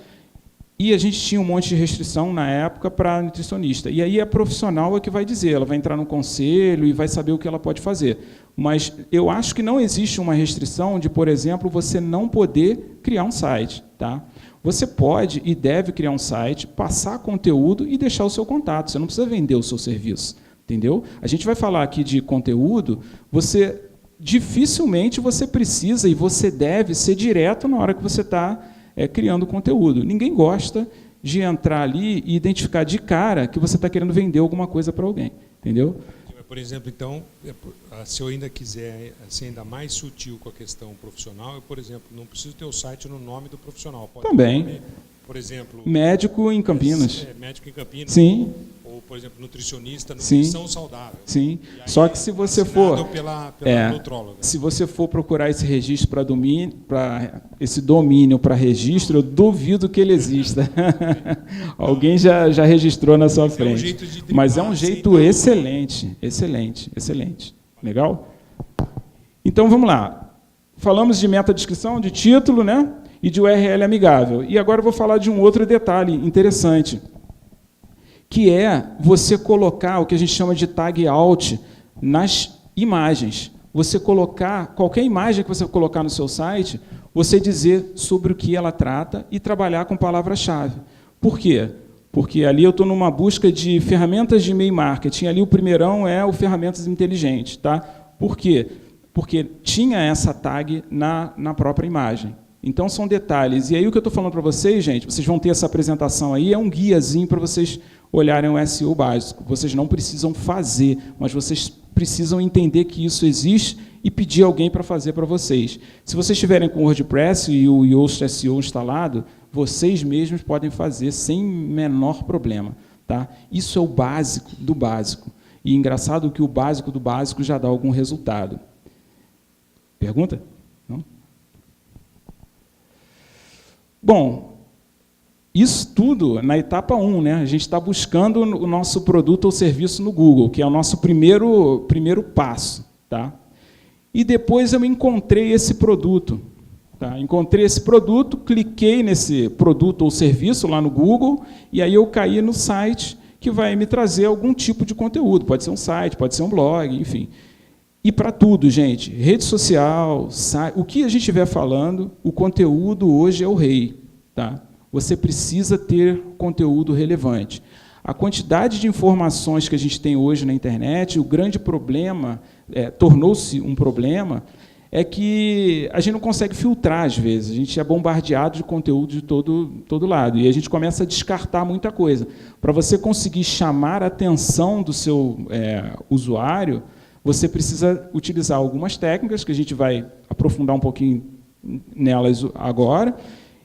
E a gente tinha um monte de restrição na época para nutricionista. E aí a profissional é que vai dizer, ela vai entrar no conselho e vai saber o que ela pode fazer. Mas eu acho que não existe uma restrição de, por exemplo, você não poder criar um site. Tá? Você pode e deve criar um site, passar conteúdo e deixar o seu contato. Você não precisa vender o seu serviço. Entendeu? A gente vai falar aqui de conteúdo, dificilmente você precisa e você deve ser direto na hora que você está criando conteúdo. Ninguém gosta de entrar ali e identificar de cara que você está querendo vender alguma coisa para alguém. Entendeu? Por exemplo, então, se eu ainda quiser ser ainda mais sutil com a questão profissional, eu, por exemplo, não preciso ter o site no nome do profissional. Pode também. Ter, por exemplo... Médico em Campinas. Médico em Campinas. Sim. Ou, por exemplo, nutricionista, nutrição saudável. Sim. Só que se você for... pela nutróloga. Se você for procurar esse registro para esse domínio para registro, eu duvido que ele exista. Alguém já registrou na sua frente. Mas é um jeito excelente. Legal? Então, vamos lá. Falamos de meta-descrição, de título, né? E de URL amigável. E agora eu vou falar de um outro detalhe interessante, que é você colocar o que a gente chama de tag out nas imagens. Você colocar, qualquer imagem que você colocar no seu site, você dizer sobre o que ela trata e trabalhar com palavra-chave. Por quê? Porque ali eu estou numa busca de ferramentas de e-mail marketing, ali o primeirão é o ferramentas inteligentes. Tá? Por quê? Porque tinha essa tag na própria imagem. Então, são detalhes. E aí, o que eu estou falando para vocês, gente, vocês vão ter essa apresentação aí, é um guiazinho para vocês olharem o SEO básico. Vocês não precisam fazer, mas vocês precisam entender que isso existe e pedir alguém para fazer para vocês. Se vocês estiverem com o WordPress e o Yoast SEO instalado, vocês mesmos podem fazer sem menor problema. Tá? Isso é o básico do básico. E engraçado que o básico do básico já dá algum resultado. Pergunta? Não? Bom, isso tudo na etapa 1, né? A gente está buscando o nosso produto ou serviço no Google, que é o nosso primeiro passo. Tá? E depois eu encontrei esse produto. Tá? Encontrei esse produto, cliquei nesse produto ou serviço lá no Google, e aí eu caí no site que vai me trazer algum tipo de conteúdo. Pode ser um site, pode ser um blog, enfim. E para tudo, gente, rede social, site, o que a gente estiver falando, o conteúdo hoje é o rei. Tá? Você precisa ter conteúdo relevante. A quantidade de informações que a gente tem hoje na internet, o grande problema, tornou-se um problema, é que a gente não consegue filtrar, às vezes. A gente é bombardeado de conteúdo de todo lado, e a gente começa a descartar muita coisa. Para você conseguir chamar a atenção do seu usuário, você precisa utilizar algumas técnicas, que a gente vai aprofundar um pouquinho nelas agora,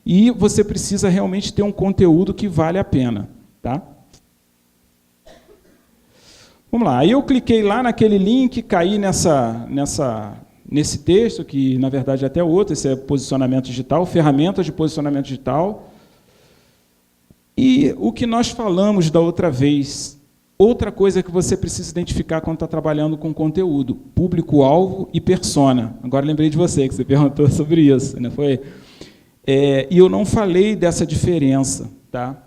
e você precisa realmente ter um conteúdo que vale a pena. Tá? Vamos lá. Aí eu cliquei lá naquele link, caí nesse texto, que, na verdade, é até outro, esse é posicionamento digital, ferramentas de posicionamento digital. E o que nós falamos da outra vez, outra coisa que você precisa identificar quando está trabalhando com conteúdo, público-alvo e persona. Agora lembrei de você, que você perguntou sobre isso. Né? E eu não falei dessa diferença, tá?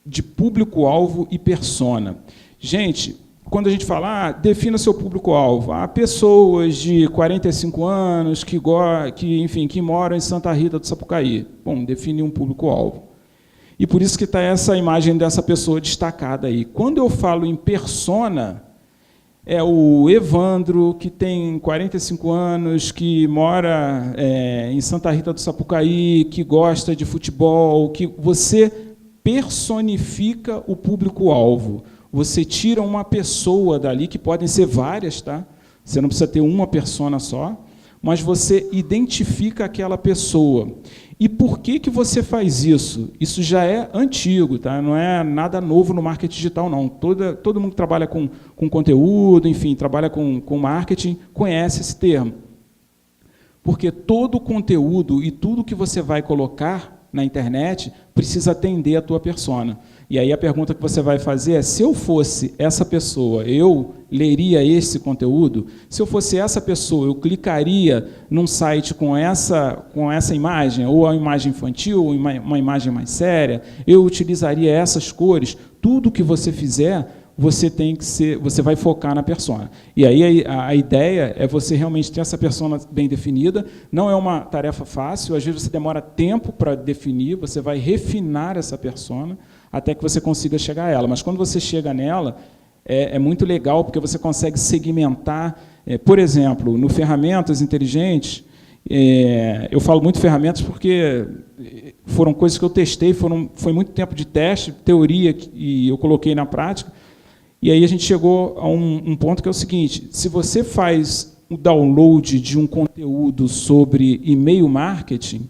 De público-alvo e persona. Gente, quando a gente fala, defina seu público-alvo, pessoas de 45 anos que moram em Santa Rita do Sapucaí. Bom, define um público-alvo. E por isso que está essa imagem dessa pessoa destacada aí. Quando eu falo em persona, é o Evandro, que tem 45 anos, que mora em Santa Rita do Sapucaí, que gosta de futebol, que você personifica o público-alvo. Você tira uma pessoa dali, que podem ser várias, tá? Você não precisa ter uma persona só, mas você identifica aquela pessoa. E por que você faz isso? Isso já é antigo, tá? Não é nada novo no marketing digital, não. Todo mundo que trabalha com conteúdo, enfim, trabalha com marketing, conhece esse termo. Porque todo conteúdo e tudo que você vai colocar na internet precisa atender a tua persona. E aí a pergunta que você vai fazer é, se eu fosse essa pessoa, eu leria esse conteúdo? Se eu fosse essa pessoa, eu clicaria num site com essa imagem, ou a imagem infantil, ou uma imagem mais séria? Eu utilizaria essas cores? Tudo que você fizer, você vai focar na persona. E aí a ideia é você realmente ter essa persona bem definida. Não é uma tarefa fácil, às vezes você demora tempo para definir, você vai refinar essa persona até que você consiga chegar a ela. Mas quando você chega nela, é muito legal, porque você consegue segmentar. Por exemplo, no Ferramentas Inteligentes, eu falo muito ferramentas porque foram coisas que eu testei, foi muito tempo de teste, teoria, e eu coloquei na prática. E aí a gente chegou a um ponto que é o seguinte: se você faz o download de um conteúdo sobre e-mail marketing,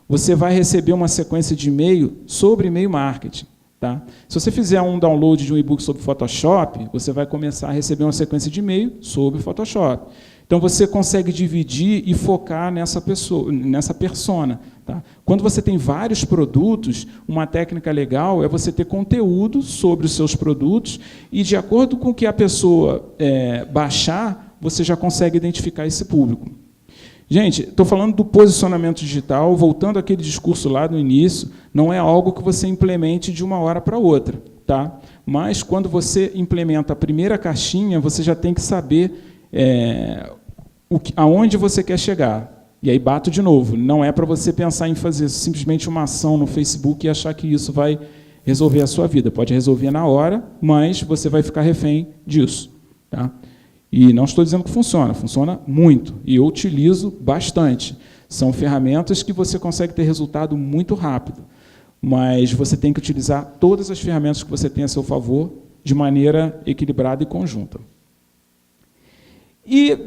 você vai receber uma sequência de e-mail sobre e-mail marketing. Tá? Se você fizer um download de um e-book sobre Photoshop, você vai começar a receber uma sequência de e-mail sobre Photoshop. Então, você consegue dividir e focar nessa persona. Tá? Quando você tem vários produtos, uma técnica legal é você ter conteúdo sobre os seus produtos e, de acordo com o que a pessoa baixar, você já consegue identificar esse público. Gente, estou falando do posicionamento digital, voltando àquele discurso lá no início, não é algo que você implemente de uma hora para outra. Tá? Mas, quando você implementa a primeira caixinha, você já tem que saber aonde você quer chegar. E aí bato de novo, não é para você pensar em fazer simplesmente uma ação no Facebook e achar que isso vai resolver a sua vida. Pode resolver na hora, mas você vai ficar refém disso. Tá? E não estou dizendo que funciona muito, e eu utilizo bastante. São ferramentas que você consegue ter resultado muito rápido, mas você tem que utilizar todas as ferramentas que você tem a seu favor de maneira equilibrada e conjunta. E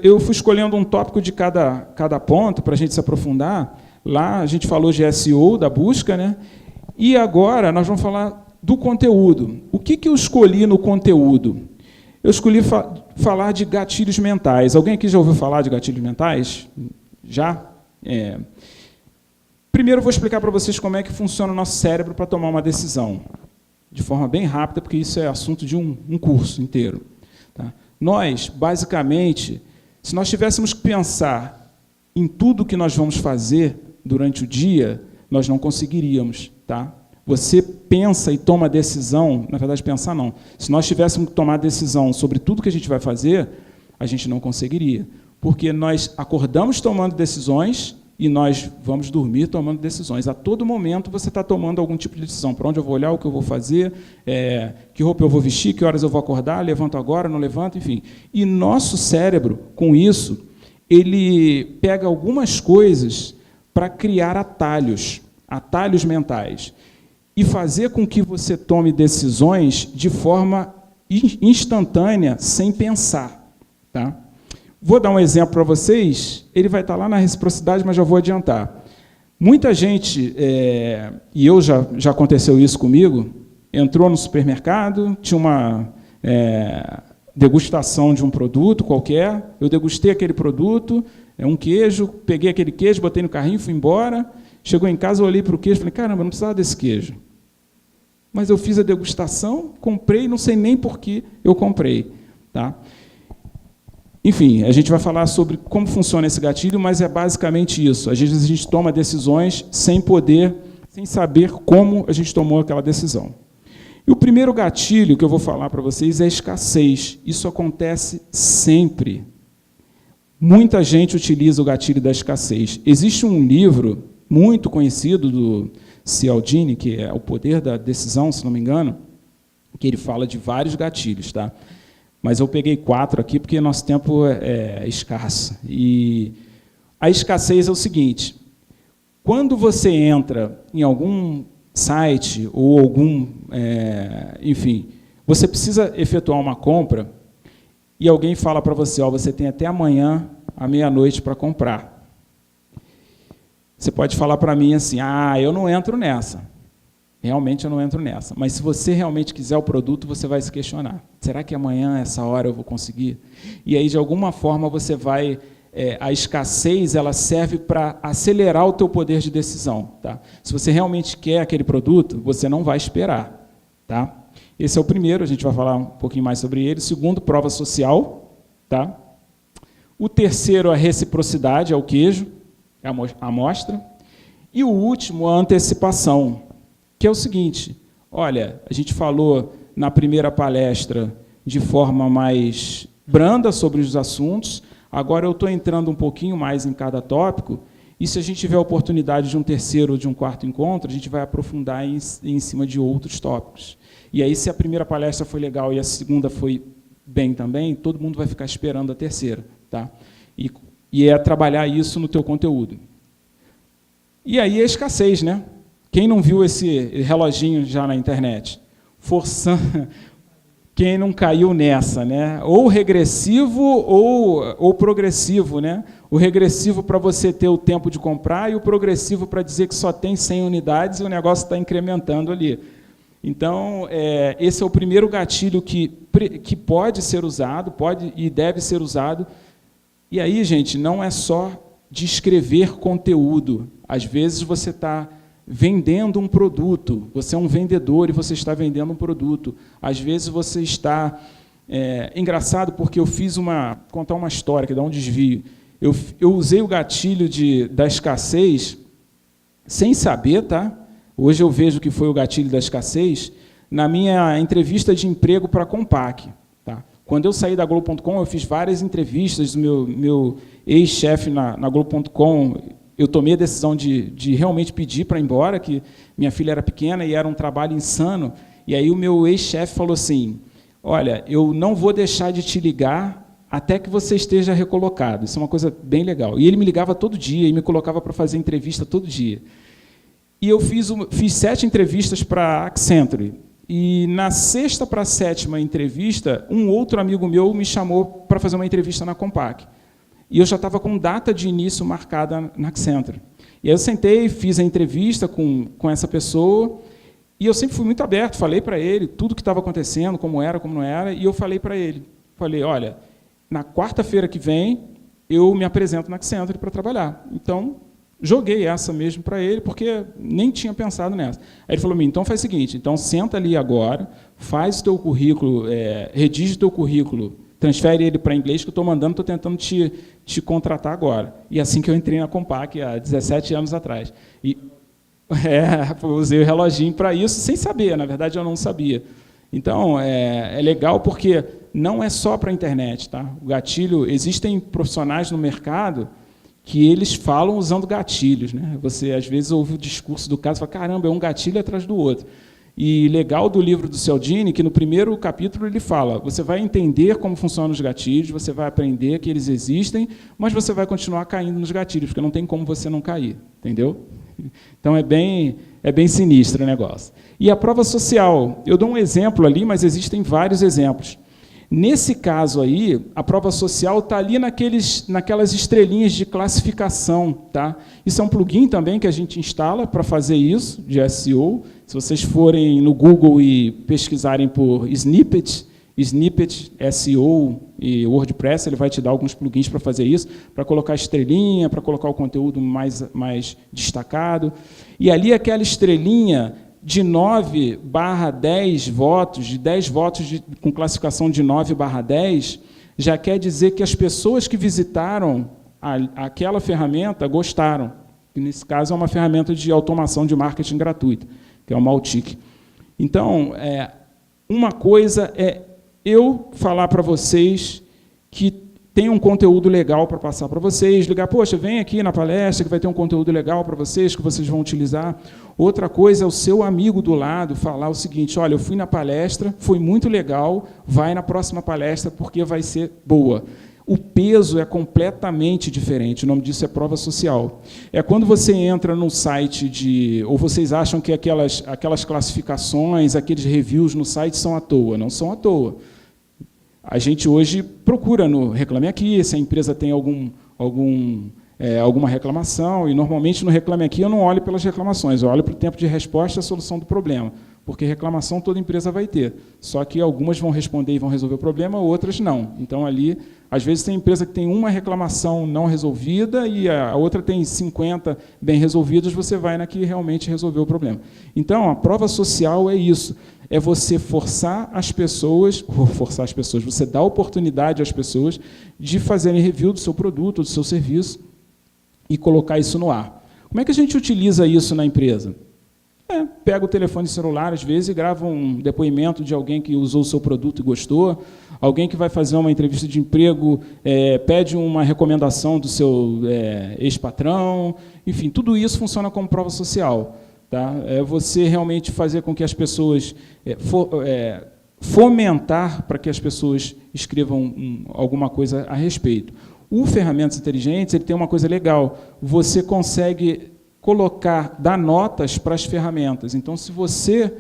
eu fui escolhendo um tópico de cada ponto para a gente se aprofundar. Lá a gente falou de SEO, da busca, né? E agora nós vamos falar do conteúdo. O que eu escolhi no conteúdo? Eu escolhi falar de gatilhos mentais. Alguém aqui já ouviu falar de gatilhos mentais? Já? Primeiro eu vou explicar para vocês como é que funciona o nosso cérebro para tomar uma decisão. De forma bem rápida, porque isso é assunto de um curso inteiro. Tá? Nós, basicamente, se nós tivéssemos que pensar em tudo que nós vamos fazer durante o dia, nós não conseguiríamos. Tá? Você pensa e toma decisão, na verdade, pensar não. Se nós tivéssemos que tomar decisão sobre tudo que a gente vai fazer, a gente não conseguiria. Porque nós acordamos tomando decisões e nós vamos dormir tomando decisões. A todo momento você está tomando algum tipo de decisão. Para onde eu vou olhar, o que eu vou fazer, que roupa eu vou vestir, que horas eu vou acordar, levanto agora, não levanto, enfim. E nosso cérebro, com isso, ele pega algumas coisas para criar atalhos mentais, e fazer com que você tome decisões de forma instantânea, sem pensar. Tá? Vou dar um exemplo para vocês, ele vai estar lá na reciprocidade, mas já vou adiantar. Muita gente, e já aconteceu isso comigo, entrou no supermercado, tinha uma degustação de um produto qualquer, eu degustei aquele produto, um queijo, peguei aquele queijo, botei no carrinho, fui embora, chegou em casa, eu olhei para o queijo e falei, caramba, eu não precisava desse queijo. Mas eu fiz a degustação, comprei, não sei nem por que eu comprei. Tá? Enfim, a gente vai falar sobre como funciona esse gatilho, mas é basicamente isso. Às vezes a gente toma decisões sem saber como a gente tomou aquela decisão. E o primeiro gatilho que eu vou falar para vocês é a escassez. Isso acontece sempre. Muita gente utiliza o gatilho da escassez. Existe um livro muito conhecido do Cialdini, que é O Poder da Decisão, se não me engano, que ele fala de vários gatilhos, tá? Mas eu peguei 4 aqui porque nosso tempo é escasso. E a escassez é o seguinte: quando você entra em algum site ou enfim, você precisa efetuar uma compra e alguém fala para você, você tem até amanhã à meia-noite para comprar. Você pode falar para mim assim, eu não entro nessa. Realmente eu não entro nessa. Mas se você realmente quiser o produto, você vai se questionar. Será que amanhã, essa hora, eu vou conseguir? E aí, de alguma forma, você vai... a escassez, ela serve para acelerar o teu poder de decisão. Tá? Se você realmente quer aquele produto, você não vai esperar. Tá? Esse é o primeiro, a gente vai falar um pouquinho mais sobre ele. O segundo, prova social. Tá? O terceiro, a reciprocidade, é o queijo, é a amostra. E o último, a antecipação, que é o seguinte, olha, a gente falou na primeira palestra de forma mais branda sobre os assuntos, agora eu estou entrando um pouquinho mais em cada tópico, e se a gente tiver a oportunidade de um terceiro ou de um quarto encontro, a gente vai aprofundar em cima de outros tópicos. E aí, se a primeira palestra foi legal e a segunda foi bem também, todo mundo vai ficar esperando a terceira. Tá? E é trabalhar isso no teu conteúdo. E aí a escassez, né? Quem não viu esse reloginho já na internet? Forçando... Quem não caiu nessa, né? Ou regressivo ou progressivo, né? O regressivo para você ter o tempo de comprar e o progressivo para dizer que só tem 100 unidades e o negócio está incrementando ali. Então, esse é o primeiro gatilho que pode ser usado, pode e deve ser usado. E aí, gente, não é só de escrever conteúdo. Às vezes você está vendendo um produto, você é um vendedor e você está vendendo um produto. Às vezes você está... engraçado porque eu fiz contar uma história, que dá um desvio. Eu usei o gatilho da escassez sem saber, tá? Hoje eu vejo que foi o gatilho da escassez na minha entrevista de emprego para a Compaq. Tá? Quando eu saí da Globo.com, eu fiz várias entrevistas, meu ex-chefe na Globo.com, eu tomei a decisão de realmente pedir para ir embora, que minha filha era pequena e era um trabalho insano, e aí o meu ex-chefe falou assim, olha, eu não vou deixar de te ligar até que você esteja recolocado. Isso é uma coisa bem legal. E ele me ligava todo dia e me colocava para fazer entrevista todo dia. E eu fiz 7 entrevistas para a Accenture. E na 6ª para a 7ª entrevista, um outro amigo meu me chamou para fazer uma entrevista na Compaq. E eu já estava com data de início marcada na Accenture. E aí eu sentei, fiz a entrevista com essa pessoa, e eu sempre fui muito aberto, falei para ele tudo o que estava acontecendo, como era, como não era, e eu falei para ele, olha, na quarta-feira que vem, eu me apresento na Accenture para trabalhar. Então, joguei essa mesmo para ele, porque nem tinha pensado nessa. Aí ele falou, então faz o seguinte, então senta ali agora, faz o teu currículo, redige o teu currículo, transfere ele para inglês, que eu estou mandando, estou tentando te contratar agora. E assim que eu entrei na Compaq, há 17 anos atrás. E eu usei o reloginho para isso, sem saber, na verdade eu não sabia. Então, é legal porque não é só para a internet. Tá? O gatilho, existem profissionais no mercado que eles falam usando gatilhos. Né? Você, às vezes, ouve o discurso do cara e fala, caramba, é um gatilho atrás do outro. E legal do livro do Cialdini, que no primeiro capítulo ele fala, você vai entender como funcionam os gatilhos, você vai aprender que eles existem, mas você vai continuar caindo nos gatilhos, porque não tem como você não cair, entendeu? Então é bem sinistro o negócio. E a prova social, eu dou um exemplo ali, mas existem vários exemplos. Nesse caso aí, a prova social está ali naquelas estrelinhas de classificação. Tá? Isso é um plugin também que a gente instala para fazer isso, de SEO. Se vocês forem no Google e pesquisarem por Snippet SEO e WordPress, ele vai te dar alguns plugins para fazer isso, para colocar estrelinha, para colocar o conteúdo mais destacado. E ali aquela estrelinha de 9/10 votos, de 10 votos com classificação de 9/10, já quer dizer que as pessoas que visitaram aquela ferramenta gostaram. Que nesse caso é uma ferramenta de automação de marketing gratuita, que é o Mautic. Então, uma coisa é eu falar para vocês que tem um conteúdo legal para passar para vocês, ligar, poxa, vem aqui na palestra que vai ter um conteúdo legal para vocês, que vocês vão utilizar. Outra coisa é o seu amigo do lado falar o seguinte, olha, eu fui na palestra, foi muito legal, vai na próxima palestra porque vai ser boa. O peso é completamente diferente, o nome disso é prova social. É quando você entra num site ou vocês acham que aquelas classificações, aqueles reviews no site são à toa, não são à toa. A gente hoje procura no Reclame Aqui, se a empresa tem alguma reclamação, e normalmente no Reclame Aqui eu não olho pelas reclamações, eu olho para o tempo de resposta e a solução do problema, porque reclamação toda empresa vai ter, só que algumas vão responder e vão resolver o problema, outras não. Então, ali, às vezes tem empresa que tem uma reclamação não resolvida e a outra tem 50 bem resolvidas, você vai na que realmente resolveu o problema. Então, a prova social é isso, é você forçar as pessoas, você dá oportunidade às pessoas de fazerem review do seu produto, do seu serviço e colocar isso no ar. Como é que a gente utiliza isso na empresa? Pega o telefone celular, às vezes, e grava um depoimento de alguém que usou o seu produto e gostou, alguém que vai fazer uma entrevista de emprego, pede uma recomendação do seu ex-patrão, enfim, tudo isso funciona como prova social. Tá? É você realmente fazer com que as pessoas, fomentar para que as pessoas escrevam alguma coisa a respeito. O Ferramentas Inteligentes ele tem uma coisa legal, você consegue dar notas para as ferramentas. Então, se você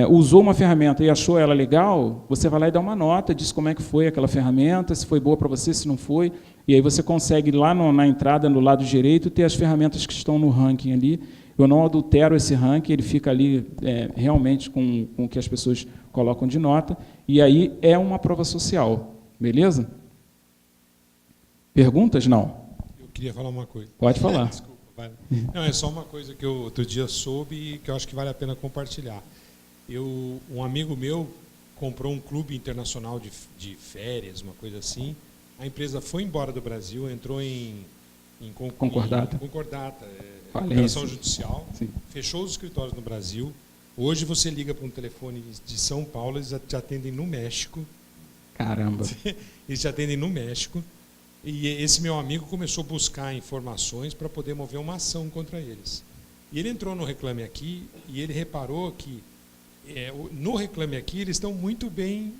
usou uma ferramenta e achou ela legal, você vai lá e dá uma nota, diz como é que foi aquela ferramenta, se foi boa para você, se não foi, e aí você consegue, lá na entrada, no lado direito, ter as ferramentas que estão no ranking ali. Eu não adultero esse ranking, ele fica ali realmente com o que as pessoas colocam de nota, e aí é uma prova social. Beleza? Perguntas? Não. Eu queria falar uma coisa. Pode falar. Desculpa. Não, é só uma coisa que eu outro dia soube e que eu acho que vale a pena compartilhar. Um amigo meu comprou um clube internacional de férias, uma coisa assim. A empresa foi embora do Brasil, entrou em concordata, recuperação judicial, sim. Fechou os escritórios no Brasil. Hoje você liga para um telefone de São Paulo, eles te atendem no México. Caramba! Eles te atendem no México. E esse meu amigo começou a buscar informações para poder mover uma ação contra eles. E ele entrou no Reclame Aqui e ele reparou que no Reclame Aqui eles estão muito bem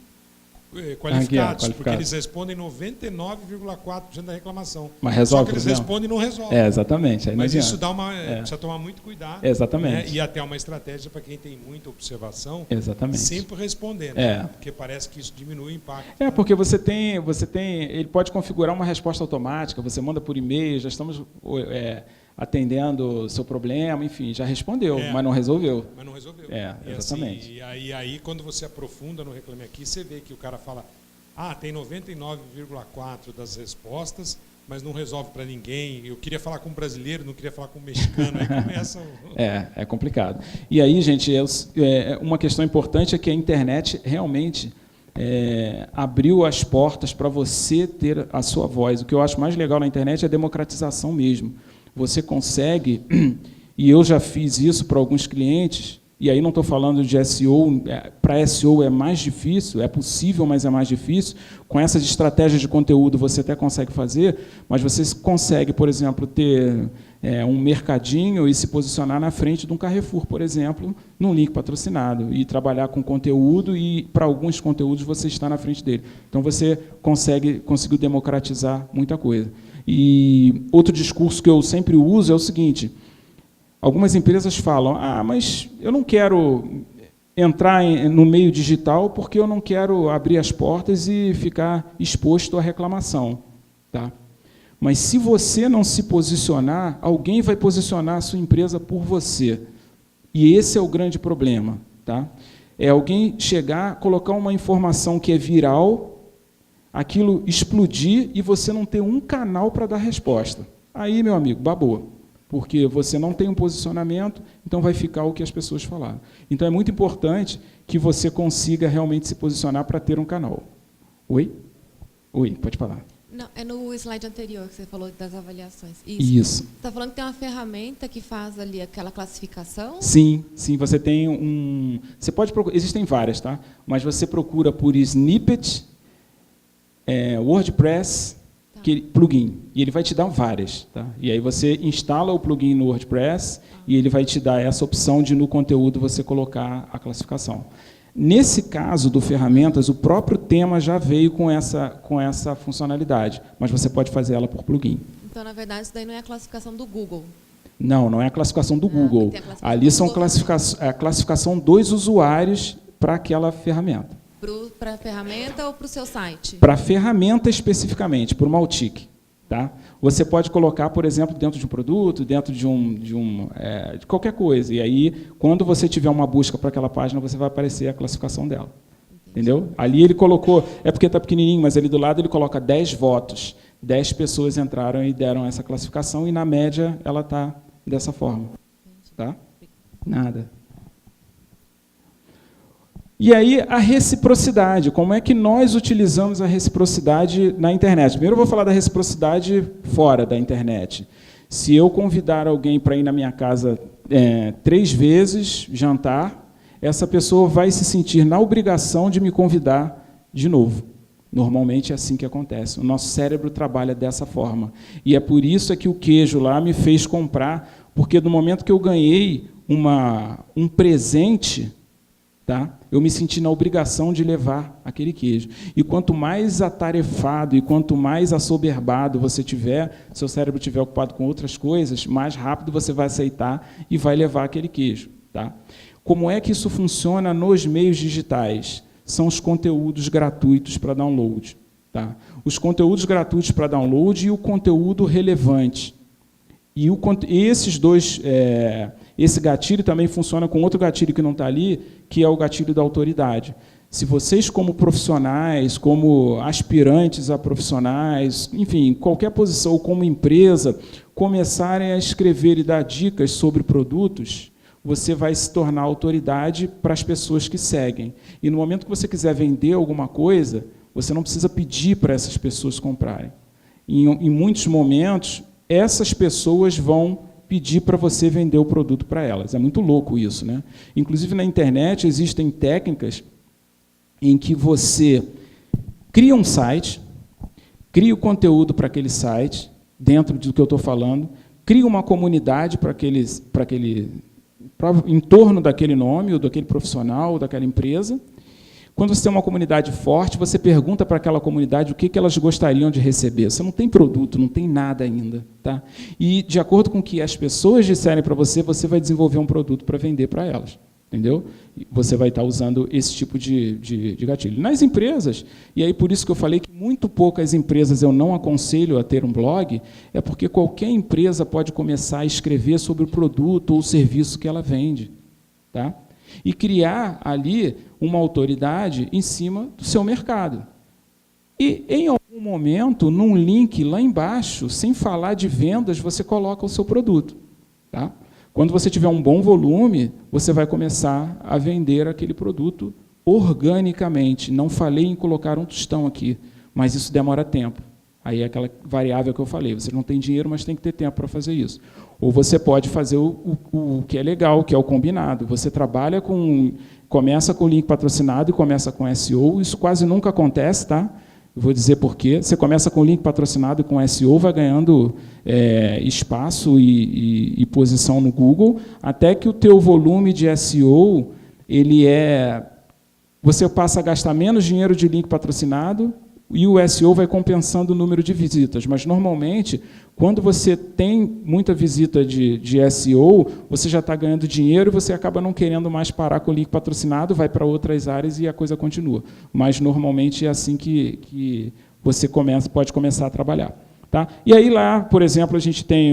qualificados, porque eles respondem 99,4% da reclamação. Mas resolve. Só que eles respondem e não resolvem. Exatamente. Aí mas isso precisa tomar muito cuidado. Exatamente. Né? E até uma estratégia para quem tem muita observação. Exatamente. Sempre respondendo. Porque parece que isso diminui o impacto. Porque você tem, ele pode configurar uma resposta automática, você manda por e-mail, já estamos atendendo o seu problema, enfim, já respondeu, mas não resolveu. Mas não resolveu. Exatamente. E aí, quando você aprofunda no Reclame Aqui, você vê que o cara fala, tem 99,4% das respostas, mas não resolve para ninguém. Eu queria falar com um brasileiro, não queria falar com um mexicano. Aí começa... É complicado. E aí, gente, uma questão importante é que a internet realmente abriu as portas para você ter a sua voz. O que eu acho mais legal na internet é a democratização mesmo. Você consegue, e eu já fiz isso para alguns clientes, e aí não estou falando de SEO, para SEO é mais difícil, é possível, mas é mais difícil. Com essas estratégias de conteúdo você até consegue fazer, mas você consegue, por exemplo, ter um mercadinho e se posicionar na frente de um Carrefour, por exemplo, num link patrocinado, e trabalhar com conteúdo, e para alguns conteúdos você está na frente dele. Então você conseguiu democratizar muita coisa. E outro discurso que eu sempre uso é o seguinte: algumas empresas falam, mas eu não quero entrar no meio digital porque eu não quero abrir as portas e ficar exposto à reclamação. Tá? Mas se você não se posicionar, alguém vai posicionar a sua empresa por você. E esse é o grande problema. Tá? É alguém chegar, colocar uma informação que é viral, aquilo explodir e você não ter um canal para dar resposta. Aí, meu amigo, babou. Porque você não tem um posicionamento, então vai ficar o que as pessoas falaram. Então, é muito importante que você consiga realmente se posicionar para ter um canal. Oi? Oi, pode falar. Não, é no slide anterior que você falou das avaliações. Isso. Você está falando que tem uma ferramenta que faz ali aquela classificação? Sim, você tem Você pode procurar, existem várias, tá? Mas você procura por snippet, WordPress, plugin, e ele vai te dar várias. Tá? E aí você instala o plugin no WordPress e ele vai te dar essa opção de, no conteúdo, você colocar a classificação. Nesse caso do Ferramentas, o próprio tema já veio com essa funcionalidade, mas você pode fazer ela por plugin. Então, na verdade, isso daí não é a classificação do Google. Não é a classificação do Google. Ali são a classificação dos usuários para aquela ferramenta. Para a ferramenta ou para o seu site? Para a ferramenta especificamente, para o Mautic. Tá? Você pode colocar, por exemplo, dentro de um produto, dentro de qualquer coisa. E aí, quando você tiver uma busca para aquela página, você vai aparecer a classificação dela. Entendi. Entendeu? Ali ele colocou, porque está pequenininho, mas ali do lado ele coloca 10 votos. 10 pessoas entraram e deram essa classificação, e na média ela está dessa forma. Tá? Nada. E aí, a reciprocidade. Como é que nós utilizamos a reciprocidade na internet? Primeiro eu vou falar da reciprocidade fora da internet. Se eu convidar alguém para ir na minha casa 3 vezes jantar, essa pessoa vai se sentir na obrigação de me convidar de novo. Normalmente é assim que acontece. O nosso cérebro trabalha dessa forma. E é por isso que o queijo lá me fez comprar, porque no momento que eu ganhei um presente, tá? Eu me senti na obrigação de levar aquele queijo. E quanto mais atarefado e quanto mais assoberbado você tiver, seu cérebro estiver ocupado com outras coisas, mais rápido você vai aceitar e vai levar aquele queijo. Tá? Como é que isso funciona nos meios digitais? São os conteúdos gratuitos para download. Tá? Os conteúdos gratuitos para download e o conteúdo relevante. E esses dois... Esse gatilho também funciona com outro gatilho que não está ali, que é o gatilho da autoridade. Se vocês, como profissionais, como aspirantes a profissionais, enfim, qualquer posição, ou como empresa, começarem a escrever e dar dicas sobre produtos, você vai se tornar autoridade para as pessoas que seguem. E no momento que você quiser vender alguma coisa, você não precisa pedir para essas pessoas comprarem. Em muitos momentos, essas pessoas vão pedir para você vender o produto para elas. É muito louco isso, né? Inclusive, na internet, existem técnicas em que você cria um site, cria o conteúdo para aquele site, dentro do que eu estou falando, cria uma comunidade em torno daquele nome, ou daquele profissional, ou daquela empresa, Quando você tem uma comunidade forte, você pergunta para aquela comunidade o que elas gostariam de receber. Você não tem produto, não tem nada ainda. Tá? E, de acordo com o que as pessoas disserem para você, você vai desenvolver um produto para vender para elas. Entendeu? Você vai estar usando esse tipo de gatilho. Nas empresas, e aí por isso que eu falei que muito poucas empresas eu não aconselho a ter um blog, é porque qualquer empresa pode começar a escrever sobre o produto ou o serviço que ela vende. Tá? E criar ali uma autoridade em cima do seu mercado. E, em algum momento, num link lá embaixo, sem falar de vendas, você coloca o seu produto. Tá? Quando você tiver um bom volume, você vai começar a vender aquele produto organicamente. Não falei em colocar um tostão aqui, mas isso demora tempo. Aí é aquela variável que eu falei, você não tem dinheiro, mas tem que ter tempo para fazer isso. Ou você pode fazer o que é legal, que é o combinado. Você trabalha começa com link patrocinado e começa com SEO, isso quase nunca acontece, tá? Eu vou dizer por quê. Você começa com link patrocinado e com SEO, vai ganhando espaço e posição no Google, até que o teu volume de SEO, você passa a gastar menos dinheiro de link patrocinado e o SEO vai compensando o número de visitas. Mas, normalmente, quando você tem muita visita de SEO, você já está ganhando dinheiro e você acaba não querendo mais parar com o link patrocinado, vai para outras áreas e a coisa continua. Mas, normalmente, é assim que você pode começar a trabalhar. Tá? E aí, lá, por exemplo, a gente tem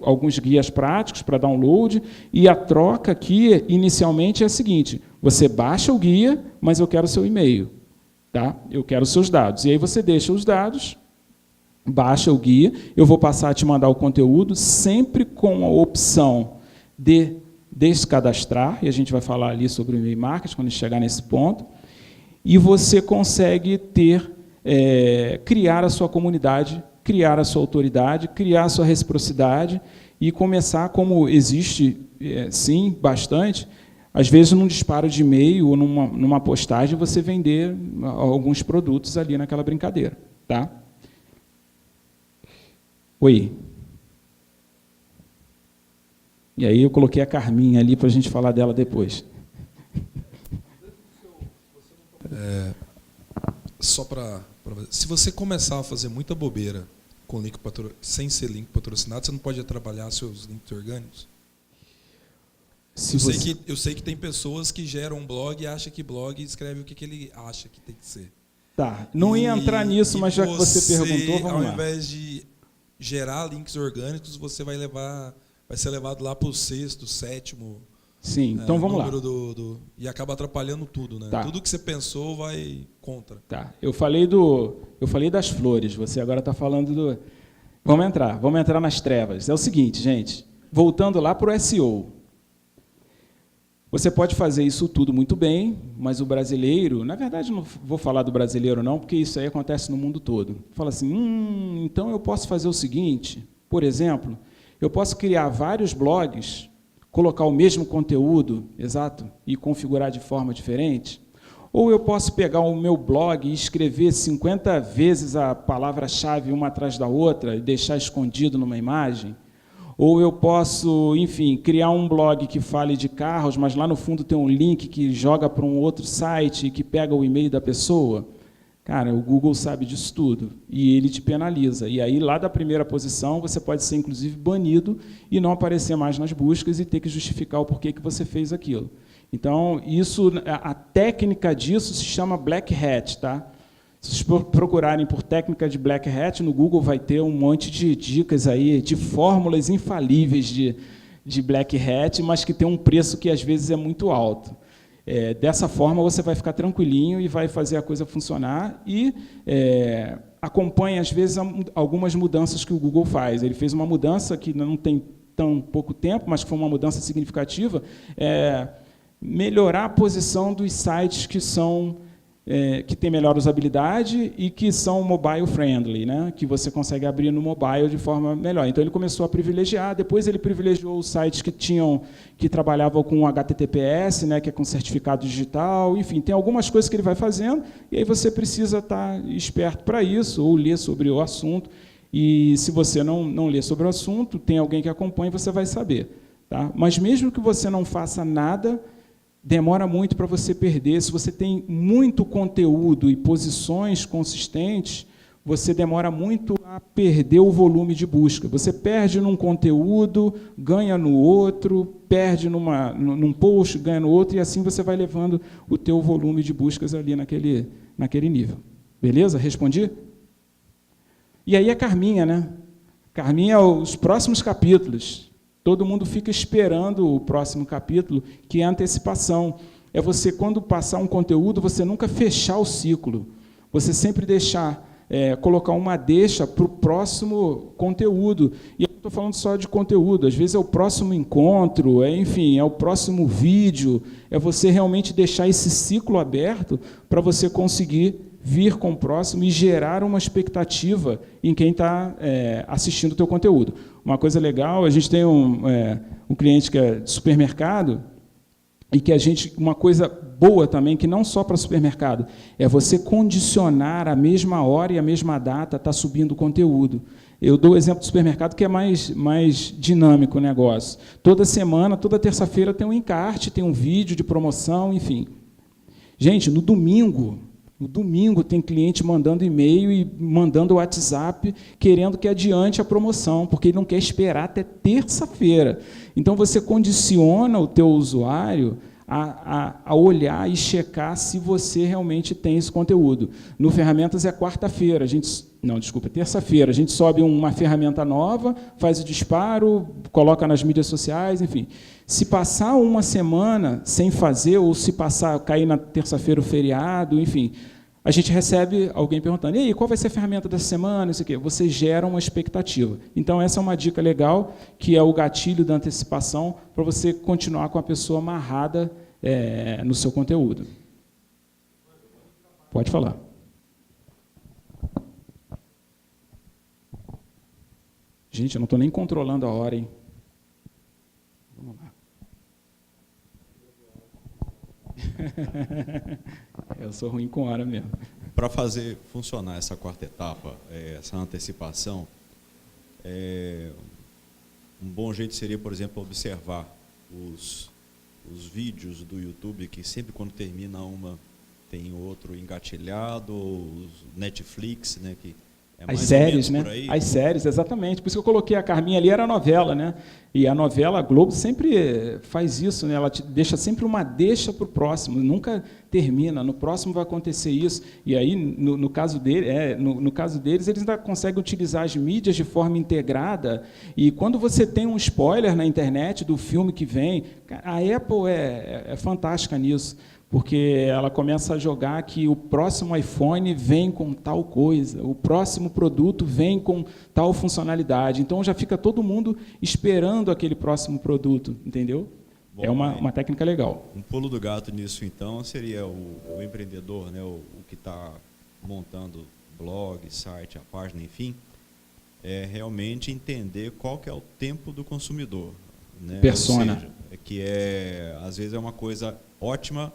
alguns guias práticos para download, e a troca aqui, inicialmente, é a seguinte: você baixa o guia, mas eu quero o seu e-mail. Tá? Eu quero os seus dados. E aí você deixa os dados, baixa o guia, eu vou passar a te mandar o conteúdo, sempre com a opção de descadastrar, e a gente vai falar ali sobre o e-mail marketing, quando a gente chegar nesse ponto, e você consegue criar a sua comunidade, criar a sua autoridade, criar a sua reciprocidade, e começar, como existe, sim, bastante, às vezes, num disparo de e-mail ou numa postagem, você vender alguns produtos ali naquela brincadeira. Tá? Oi. E aí eu coloquei a Carminha ali para a gente falar dela depois. Só para se você começar a fazer muita bobeira com link sem ser link patrocinado, você não pode trabalhar seus links orgânicos? Eu sei que tem pessoas que geram um blog e acham que blog escreve o que ele acha que tem que ser. Tá, não ia entrar nisso, mas já que você perguntou, vamos lá. Ao invés de gerar links orgânicos, você vai ser levado lá para o 6º, 7º. Sim, então vamos lá. E acaba atrapalhando tudo, né? Tá. Tudo que você pensou vai contra. Tá. Eu falei das flores, você agora está falando do... Vamos entrar nas trevas. É o seguinte, gente, voltando lá para o SEO. Você pode fazer isso tudo muito bem, mas o brasileiro... Na verdade, não vou falar do brasileiro, não, porque isso aí acontece no mundo todo. Fala assim, então eu posso fazer o seguinte, por exemplo, eu posso criar vários blogs, colocar o mesmo conteúdo, exato, e configurar de forma diferente, ou eu posso pegar o meu blog e escrever 50 vezes a palavra-chave uma atrás da outra e deixar escondido numa imagem, ou eu posso, enfim, criar um blog que fale de carros, mas lá no fundo tem um link que joga para um outro site e que pega o e-mail da pessoa. Cara, o Google sabe disso tudo e ele te penaliza. E aí, lá da primeira posição, você pode ser, inclusive, banido e não aparecer mais nas buscas e ter que justificar o porquê que você fez aquilo. Então, a técnica disso se chama Black Hat. Tá? Se vocês procurarem por técnica de Black Hat, no Google vai ter um monte de dicas aí, de fórmulas infalíveis de Black Hat, mas que tem um preço que, às vezes, é muito alto. Dessa forma, você vai ficar tranquilinho e vai fazer a coisa funcionar e acompanha, às vezes, algumas mudanças que o Google faz. Ele fez uma mudança que não tem tão pouco tempo, mas que foi uma mudança significativa, melhorar a posição dos sites que têm melhor usabilidade e que são mobile friendly, né? Que você consegue abrir no mobile de forma melhor. Então, ele começou a privilegiar, depois ele privilegiou os sites que trabalhavam com HTTPS, né? Que é com certificado digital, enfim, tem algumas coisas que ele vai fazendo, e aí você precisa estar esperto para isso, ou ler sobre o assunto, e se você não ler sobre o assunto, tem alguém que acompanha, você vai saber. Tá? Mas mesmo que você não faça nada, demora muito para você perder. Se você tem muito conteúdo e posições consistentes, você demora muito a perder o volume de busca. Você perde num conteúdo, ganha no outro, perde num post, ganha no outro, e assim você vai levando o teu volume de buscas ali naquele nível. Beleza? Respondi? E aí a Carminha, né? Carminha, os próximos capítulos. Todo mundo fica esperando o próximo capítulo, que é a antecipação. É você, quando passar um conteúdo, você nunca fechar o ciclo. Você sempre colocar uma deixa para o próximo conteúdo. E eu não estou falando só de conteúdo, às vezes é o próximo encontro, enfim, é o próximo vídeo, é você realmente deixar esse ciclo aberto para você conseguir vir com o próximo e gerar uma expectativa em quem está assistindo o teu conteúdo. Uma coisa legal, a gente tem um cliente que é de supermercado, e que uma coisa boa também, que não só para supermercado, é você condicionar a mesma hora e a mesma data está subindo o conteúdo. Eu dou o exemplo do supermercado, que é mais dinâmico o negócio. Toda semana, toda terça-feira tem um encarte, tem um vídeo de promoção, enfim. Gente, no domingo tem cliente mandando e-mail e mandando WhatsApp querendo que adiante a promoção, porque ele não quer esperar até terça-feira. Então, você condiciona o teu usuário a olhar e checar se você realmente tem esse conteúdo. No Ferramentas é quarta-feira, terça-feira, a gente sobe uma ferramenta nova, faz o disparo, coloca nas mídias sociais, enfim. Se passar uma semana sem fazer, ou se cair na terça-feira o feriado, enfim, a gente recebe alguém perguntando, e aí, qual vai ser a ferramenta dessa semana? Isso aqui. Você gera uma expectativa. Então, essa é uma dica legal, que é o gatilho da antecipação, para você continuar com a pessoa amarrada no seu conteúdo. Pode falar. Gente, eu não estou nem controlando a hora, hein? Vamos lá. Eu sou ruim com hora mesmo. Para fazer funcionar essa quarta etapa, essa antecipação, um bom jeito seria, por exemplo, observar os vídeos do YouTube, que sempre quando termina uma tem outro engatilhado, os Netflix, né, que é mais as séries, ou menos né? por aí. As séries, exatamente. Por isso que eu coloquei a Carminha ali, era a novela, né? E a novela, a Globo sempre faz isso, né? Ela te deixa sempre uma deixa para o próximo, nunca termina. No próximo vai acontecer isso. E aí, no caso deles, eles ainda conseguem utilizar as mídias de forma integrada. E quando você tem um spoiler na internet do filme que vem, a Apple é fantástica nisso, porque ela começa a jogar que o próximo iPhone vem com tal coisa, o próximo produto vem com tal funcionalidade. Então, já fica todo mundo esperando aquele próximo produto, entendeu? Bom, é uma técnica legal. Um pulo do gato nisso, então, seria o empreendedor, né, o que está montando blog, site, a página, enfim, realmente entender qual que é o tempo do consumidor. Né? Persona. Ou seja, que às vezes é uma coisa ótima,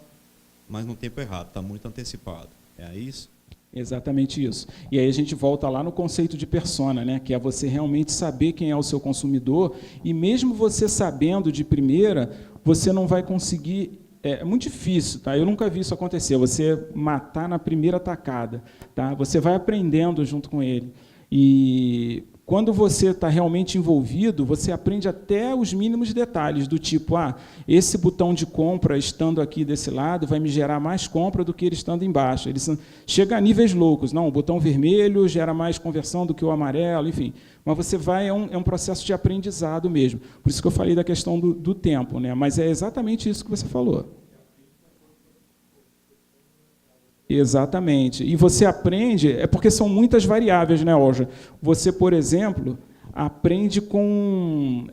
mas no tempo errado, está muito antecipado. É isso? Exatamente isso. E aí a gente volta lá no conceito de persona, né? Que é você realmente saber quem é o seu consumidor, e mesmo você sabendo de primeira, você não vai conseguir... É muito difícil, tá? Eu nunca vi isso acontecer, você matar na primeira tacada. Tá? Você vai aprendendo junto com ele. E quando você está realmente envolvido, você aprende até os mínimos detalhes, do tipo, esse botão de compra estando aqui desse lado vai me gerar mais compra do que ele estando embaixo. Ele chega a níveis loucos. Não, o botão vermelho gera mais conversão do que o amarelo, enfim. Mas você vai, é um processo de aprendizado mesmo. Por isso que eu falei da questão do tempo, né? Mas é exatamente isso que você falou. Exatamente. E você aprende, porque são muitas variáveis, né, Olja? Você, por exemplo, aprende com...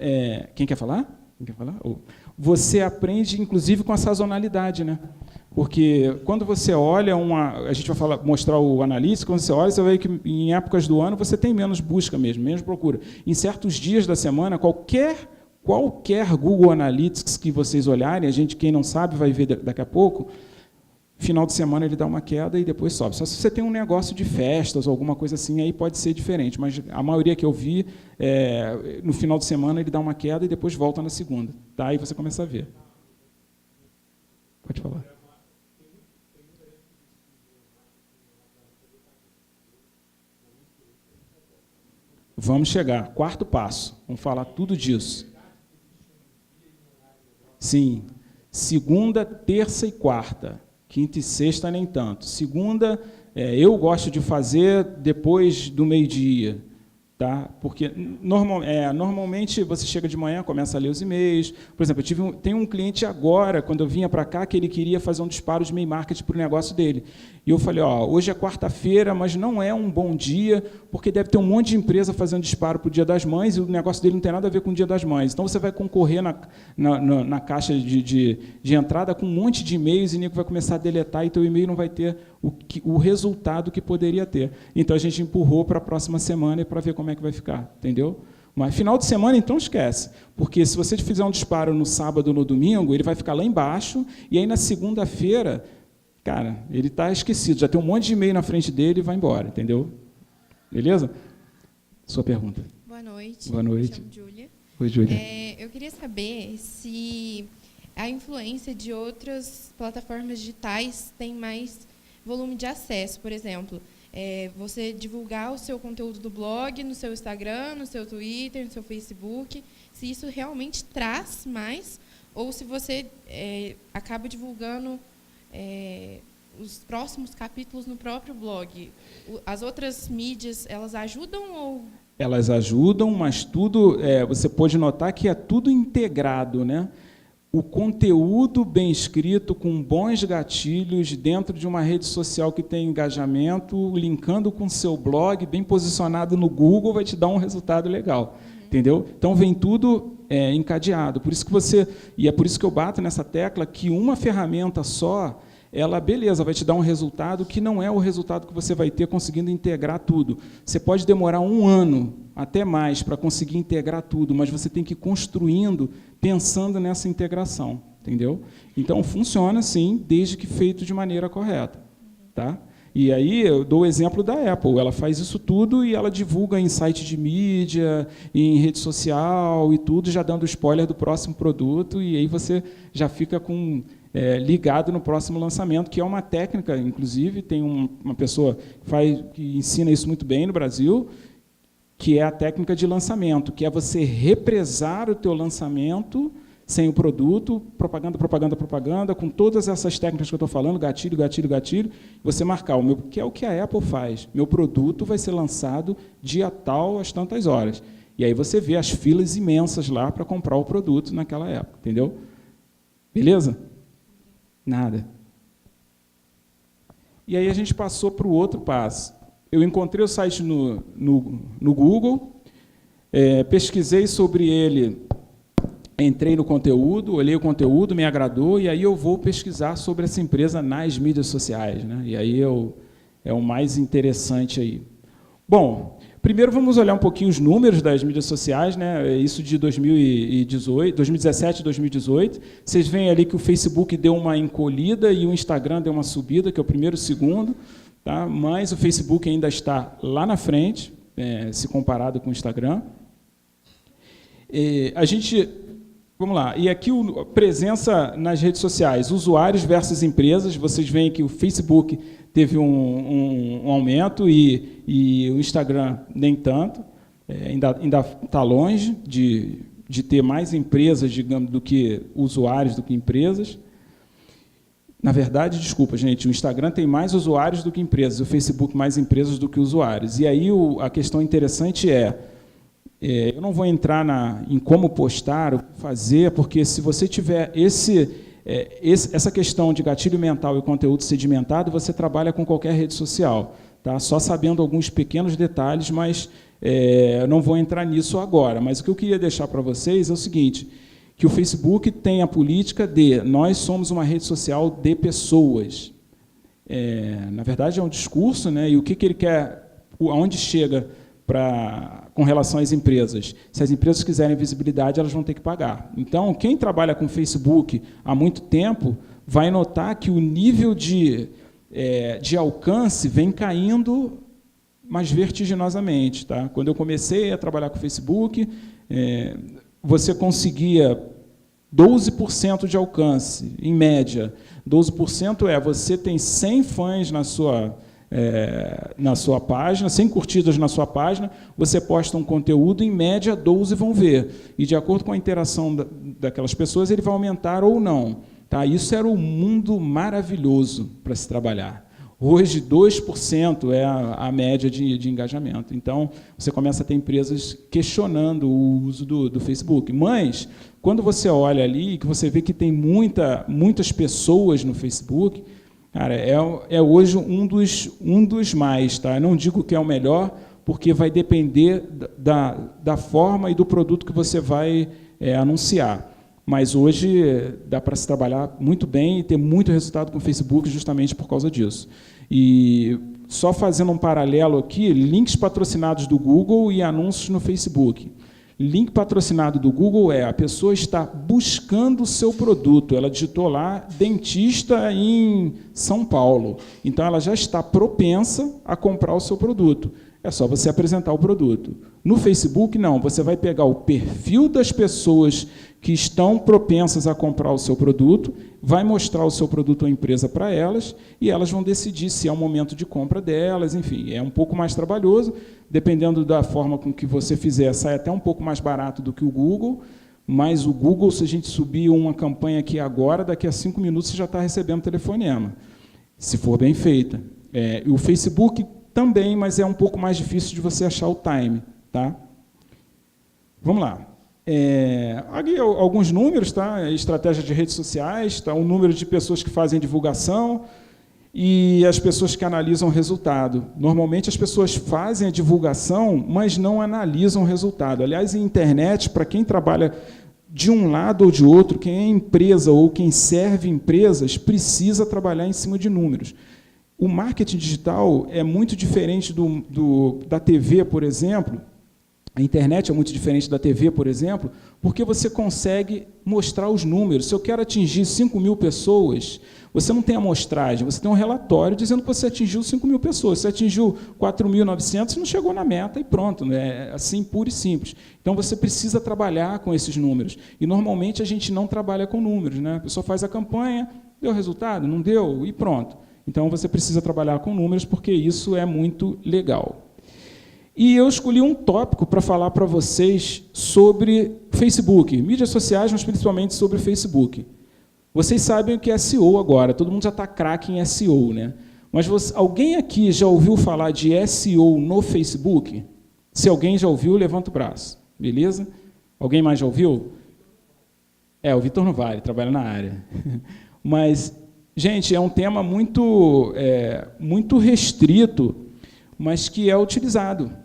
quem quer falar? Quem quer falar? Você aprende, inclusive, com a sazonalidade, né? Porque quando você olha a gente vai mostrar o Analytics, quando você olha, você vai ver que em épocas do ano você tem menos busca mesmo, menos procura. Em certos dias da semana, qualquer Google Analytics que vocês olharem, quem não sabe vai ver daqui a pouco, final de semana ele dá uma queda e depois sobe. Só se você tem um negócio de festas ou alguma coisa assim, aí pode ser diferente, mas a maioria que eu vi, no final de semana ele dá uma queda e depois volta na segunda. Tá? Aí você começa a ver. Pode falar. Vamos chegar. Quarto passo. Vamos falar tudo disso. Sim. Segunda, terça e quarta. Quinta e sexta, nem tanto. Segunda, eu gosto de fazer depois do meio-dia. Tá? Porque normalmente você chega de manhã, começa a ler os e-mails. Por exemplo, tenho um cliente agora, quando eu vinha para cá, que ele queria fazer um disparo de e-mail marketing para o negócio dele. E eu falei, hoje é quarta-feira, mas não é um bom dia, porque deve ter um monte de empresa fazendo disparo para o Dia das Mães, e o negócio dele não tem nada a ver com o Dia das Mães. Então, você vai concorrer na caixa de entrada com um monte de e-mails, e o nego vai começar a deletar, e teu e-mail não vai ter o resultado que poderia ter. Então, a gente empurrou para a próxima semana para ver como é que vai ficar, entendeu? Mas final de semana, então, esquece. Porque se você fizer um disparo no sábado ou no domingo, ele vai ficar lá embaixo, e aí, na segunda-feira, cara, ele está esquecido, já tem um monte de e-mail na frente dele e vai embora, entendeu? Beleza? Sua pergunta. Boa noite. Boa noite. Me chamo Júlia. Oi, Júlia. Eu queria saber se a influência de outras plataformas digitais tem mais volume de acesso. Por exemplo, você divulgar o seu conteúdo do blog no seu Instagram, no seu Twitter, no seu Facebook, se isso realmente traz mais, ou se você acaba divulgando os próximos capítulos no próprio blog. As outras mídias, elas ajudam ou... Elas ajudam, mas tudo, você pode notar que é tudo integrado, né? O conteúdo bem escrito, com bons gatilhos, dentro de uma rede social que tem engajamento, linkando com o seu blog, bem posicionado no Google, vai te dar um resultado legal. Entendeu? Então, vem tudo encadeado. Por isso que e é por isso que eu bato nessa tecla que uma ferramenta só, ela, beleza, vai te dar um resultado que não é o resultado que você vai ter conseguindo integrar tudo. Você pode demorar 1 ano, até mais, para conseguir integrar tudo, mas você tem que ir construindo, pensando nessa integração, entendeu? Então, funciona, sim, desde que feito de maneira correta. Tá? E aí, eu dou o exemplo da Apple. Ela faz isso tudo e ela divulga em site de mídia, em rede social e tudo, já dando spoiler do próximo produto, e aí você já fica ligado no próximo lançamento, que é uma técnica, inclusive, tem uma pessoa que ensina isso muito bem no Brasil, que é a técnica de lançamento, que é você represar o teu lançamento sem o produto, propaganda, com todas essas técnicas que eu estou falando, gatilho, você marcar, que é o que a Apple faz. Meu produto vai ser lançado dia tal, às tantas horas. E aí você vê as filas imensas lá para comprar o produto naquela época, entendeu? Beleza? Nada. E aí a gente passou para o outro passo. Eu encontrei o site no Google, pesquisei sobre ele, entrei no conteúdo, olhei o conteúdo, me agradou, e aí eu vou pesquisar sobre essa empresa nas mídias sociais, né? E aí é o mais interessante aí. Bom, primeiro vamos olhar um pouquinho os números das mídias sociais, né? Isso de 2017 e 2018. Vocês veem ali que o Facebook deu uma encolhida e o Instagram deu uma subida, que é o primeiro e o segundo, tá? Mas o Facebook ainda está lá na frente, se comparado com o Instagram. Vamos lá, e aqui a presença nas redes sociais, usuários versus empresas. Vocês veem que o Facebook teve um aumento e o Instagram nem tanto, ainda está longe de ter mais empresas, digamos, do que usuários, do que empresas. Na verdade, desculpa, gente, o Instagram tem mais usuários do que empresas, o Facebook mais empresas do que usuários. E aí a questão interessante eu não vou entrar em como postar, o que fazer, porque se você tiver essa questão de gatilho mental e conteúdo sedimentado, você trabalha com qualquer rede social, tá? Só sabendo alguns pequenos detalhes, mas eu não vou entrar nisso agora. Mas o que eu queria deixar para vocês é o seguinte, que o Facebook tem a política de nós somos uma rede social de pessoas. Na verdade, é um discurso, né? E o que ele quer, aonde chega com relação às empresas. Se as empresas quiserem visibilidade, elas vão ter que pagar. Então, quem trabalha com Facebook há muito tempo vai notar que o nível de alcance vem caindo mais vertiginosamente. Tá? Quando eu comecei a trabalhar com Facebook, você conseguia 12% de alcance, em média, 12% é você tem 100 fãs na sua página, 100 curtidas na sua página, você posta um conteúdo, em média 12 vão ver. E de acordo com a interação daquelas pessoas, ele vai aumentar ou não. Tá? Isso era um mundo maravilhoso para se trabalhar. Hoje, 2% é a média de engajamento. Então, você começa a ter empresas questionando o uso do Facebook. Mas, quando você olha ali, que você vê que tem muitas pessoas no Facebook, cara, é hoje um dos mais. Tá? Eu não digo que é o melhor, porque vai depender da forma e do produto que você vai anunciar. Mas hoje dá para se trabalhar muito bem e ter muito resultado com o Facebook justamente por causa disso. E só fazendo um paralelo aqui, links patrocinados do Google e anúncios no Facebook. Link patrocinado do Google a pessoa está buscando o seu produto. Ela digitou lá, dentista em São Paulo. Então, ela já está propensa a comprar o seu produto. É só você apresentar o produto. No Facebook, não. Você vai pegar o perfil das pessoas que estão propensas a comprar o seu produto, vai mostrar o seu produto ou empresa para elas, e elas vão decidir se é o momento de compra delas. Enfim, é um pouco mais trabalhoso. Dependendo da forma com que você fizer, sai até um pouco mais barato do que o Google, mas o Google, se a gente subir uma campanha aqui agora, daqui a 5 minutos você já está recebendo telefonema, se for bem feita. E o Facebook também, mas é um pouco mais difícil de você achar o time. Tá? Vamos lá. Aqui alguns números, tá? Estratégia de redes sociais, tá? O número de pessoas que fazem divulgação e as pessoas que analisam o resultado. Normalmente as pessoas fazem a divulgação, mas não analisam o resultado. Aliás, em internet, para quem trabalha de um lado ou de outro, quem é empresa ou quem serve empresas, precisa trabalhar em cima de números. O marketing digital é muito diferente da TV, por exemplo. A internet é muito diferente da TV, por exemplo, porque você consegue mostrar os números. Se eu quero atingir 5.000 pessoas, você não tem amostragem, você tem um relatório dizendo que você atingiu 5.000 pessoas. Se você atingiu 4.900, não chegou na meta e pronto. É assim, puro e simples. Então, você precisa trabalhar com esses números. E, normalmente, a gente não trabalha com números. Né? A pessoa faz a campanha, deu resultado? Não deu? E pronto. Então, você precisa trabalhar com números, porque isso é muito legal. E eu escolhi um tópico para falar para vocês sobre Facebook, mídias sociais, mas principalmente sobre Facebook. Vocês sabem o que é SEO agora, todo mundo já está craque em SEO, né? Mas alguém aqui já ouviu falar de SEO no Facebook? Se alguém já ouviu, levanta o braço, beleza? Alguém mais já ouviu? O Vitor não vale, trabalha na área. Mas, gente, é um tema muito restrito, mas que é utilizado.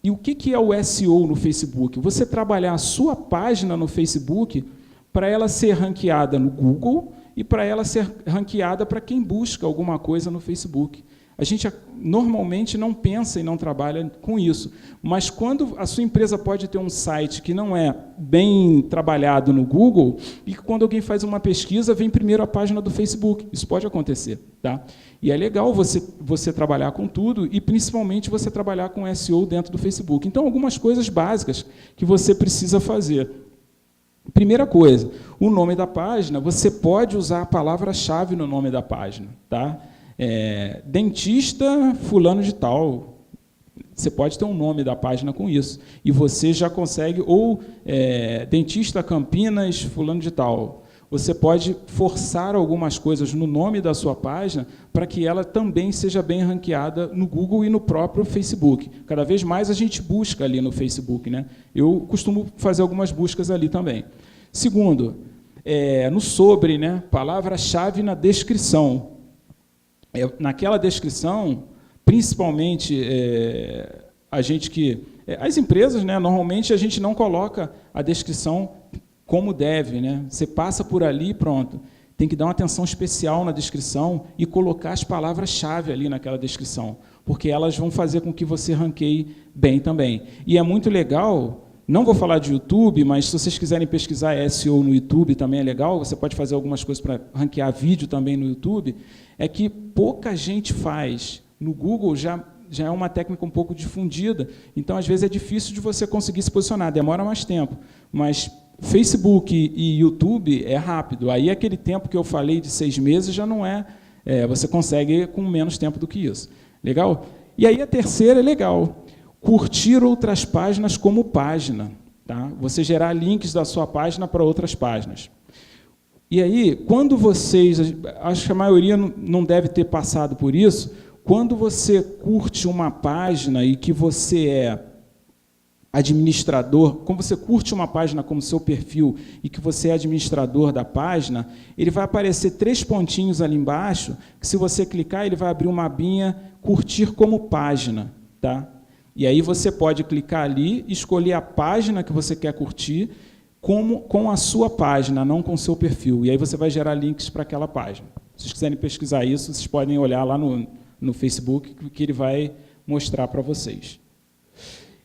E o que é o SEO no Facebook? Você trabalhar a sua página no Facebook para ela ser ranqueada no Google e para ela ser ranqueada para quem busca alguma coisa no Facebook. A gente normalmente não pensa e não trabalha com isso, mas quando a sua empresa pode ter um site que não é bem trabalhado no Google e que quando alguém faz uma pesquisa, vem primeiro a página do Facebook. Isso pode acontecer. Tá? E é legal você trabalhar com tudo e, principalmente, você trabalhar com SEO dentro do Facebook. Então, algumas coisas básicas que você precisa fazer. Primeira coisa, o nome da página, você pode usar a palavra-chave no nome da página. Tá? Dentista fulano de tal. Você pode ter um nome da página com isso. E você já consegue, ou dentista Campinas fulano de tal. Você pode forçar algumas coisas no nome da sua página para que ela também seja bem ranqueada no Google e no próprio Facebook. Cada vez mais a gente busca ali no Facebook. Né? Eu costumo fazer algumas buscas ali também. Segundo, no sobre, né? Palavra-chave na descrição. Naquela descrição, principalmente as empresas, né, normalmente a gente não coloca a descrição como deve, né? Você passa por ali e pronto. Tem que dar uma atenção especial na descrição e colocar as palavras-chave ali naquela descrição, porque elas vão fazer com que você ranqueie bem também. E é muito legal, não vou falar de YouTube, mas se vocês quiserem pesquisar SEO no YouTube também é legal, você pode fazer algumas coisas para ranquear vídeo também no YouTube, é que pouca gente faz. No Google já é uma técnica um pouco difundida, então às vezes é difícil de você conseguir se posicionar, demora mais tempo, mas Facebook e YouTube é rápido. Aí aquele tempo que eu falei de 6 meses já não é, você consegue com menos tempo do que isso. Legal? E aí a terceira é legal. Curtir outras páginas como página. Tá? Você gerar links da sua página para outras páginas. E aí, quando vocês, acho que a maioria não deve ter passado por isso, quando você curte uma página e que você é administrador, quando você curte uma página como seu perfil e que você é administrador da página, ele vai aparecer 3 pontinhos ali embaixo, que se você clicar, ele vai abrir uma abinha curtir como página. Tá? E aí você pode clicar ali, escolher a página que você quer curtir, com a sua página, não com o seu perfil. E aí você vai gerar links para aquela página. Se vocês quiserem pesquisar isso, vocês podem olhar lá no Facebook, que ele vai mostrar para vocês.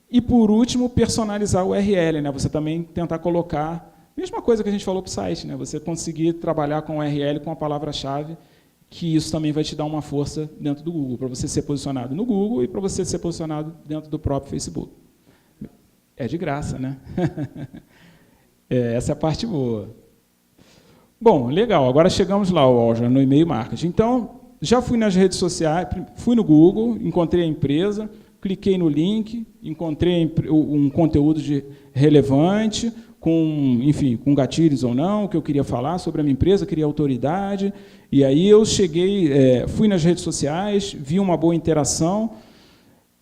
E, por último, personalizar o URL. Né? Você também tentar colocar, mesma coisa que a gente falou para o site, né? Você conseguir trabalhar com o URL, com a palavra-chave, que isso também vai te dar uma força dentro do Google, para você ser posicionado no Google e para você ser posicionado dentro do próprio Facebook. É de graça, né? Essa é a parte boa. Bom, legal. Agora chegamos lá, já no e-mail marketing. Então, já fui nas redes sociais, fui no Google, encontrei a empresa, cliquei no link, encontrei um conteúdo relevante, enfim, com gatilhos ou não, que eu queria falar sobre a minha empresa, queria autoridade. E aí eu cheguei, fui nas redes sociais, vi uma boa interação.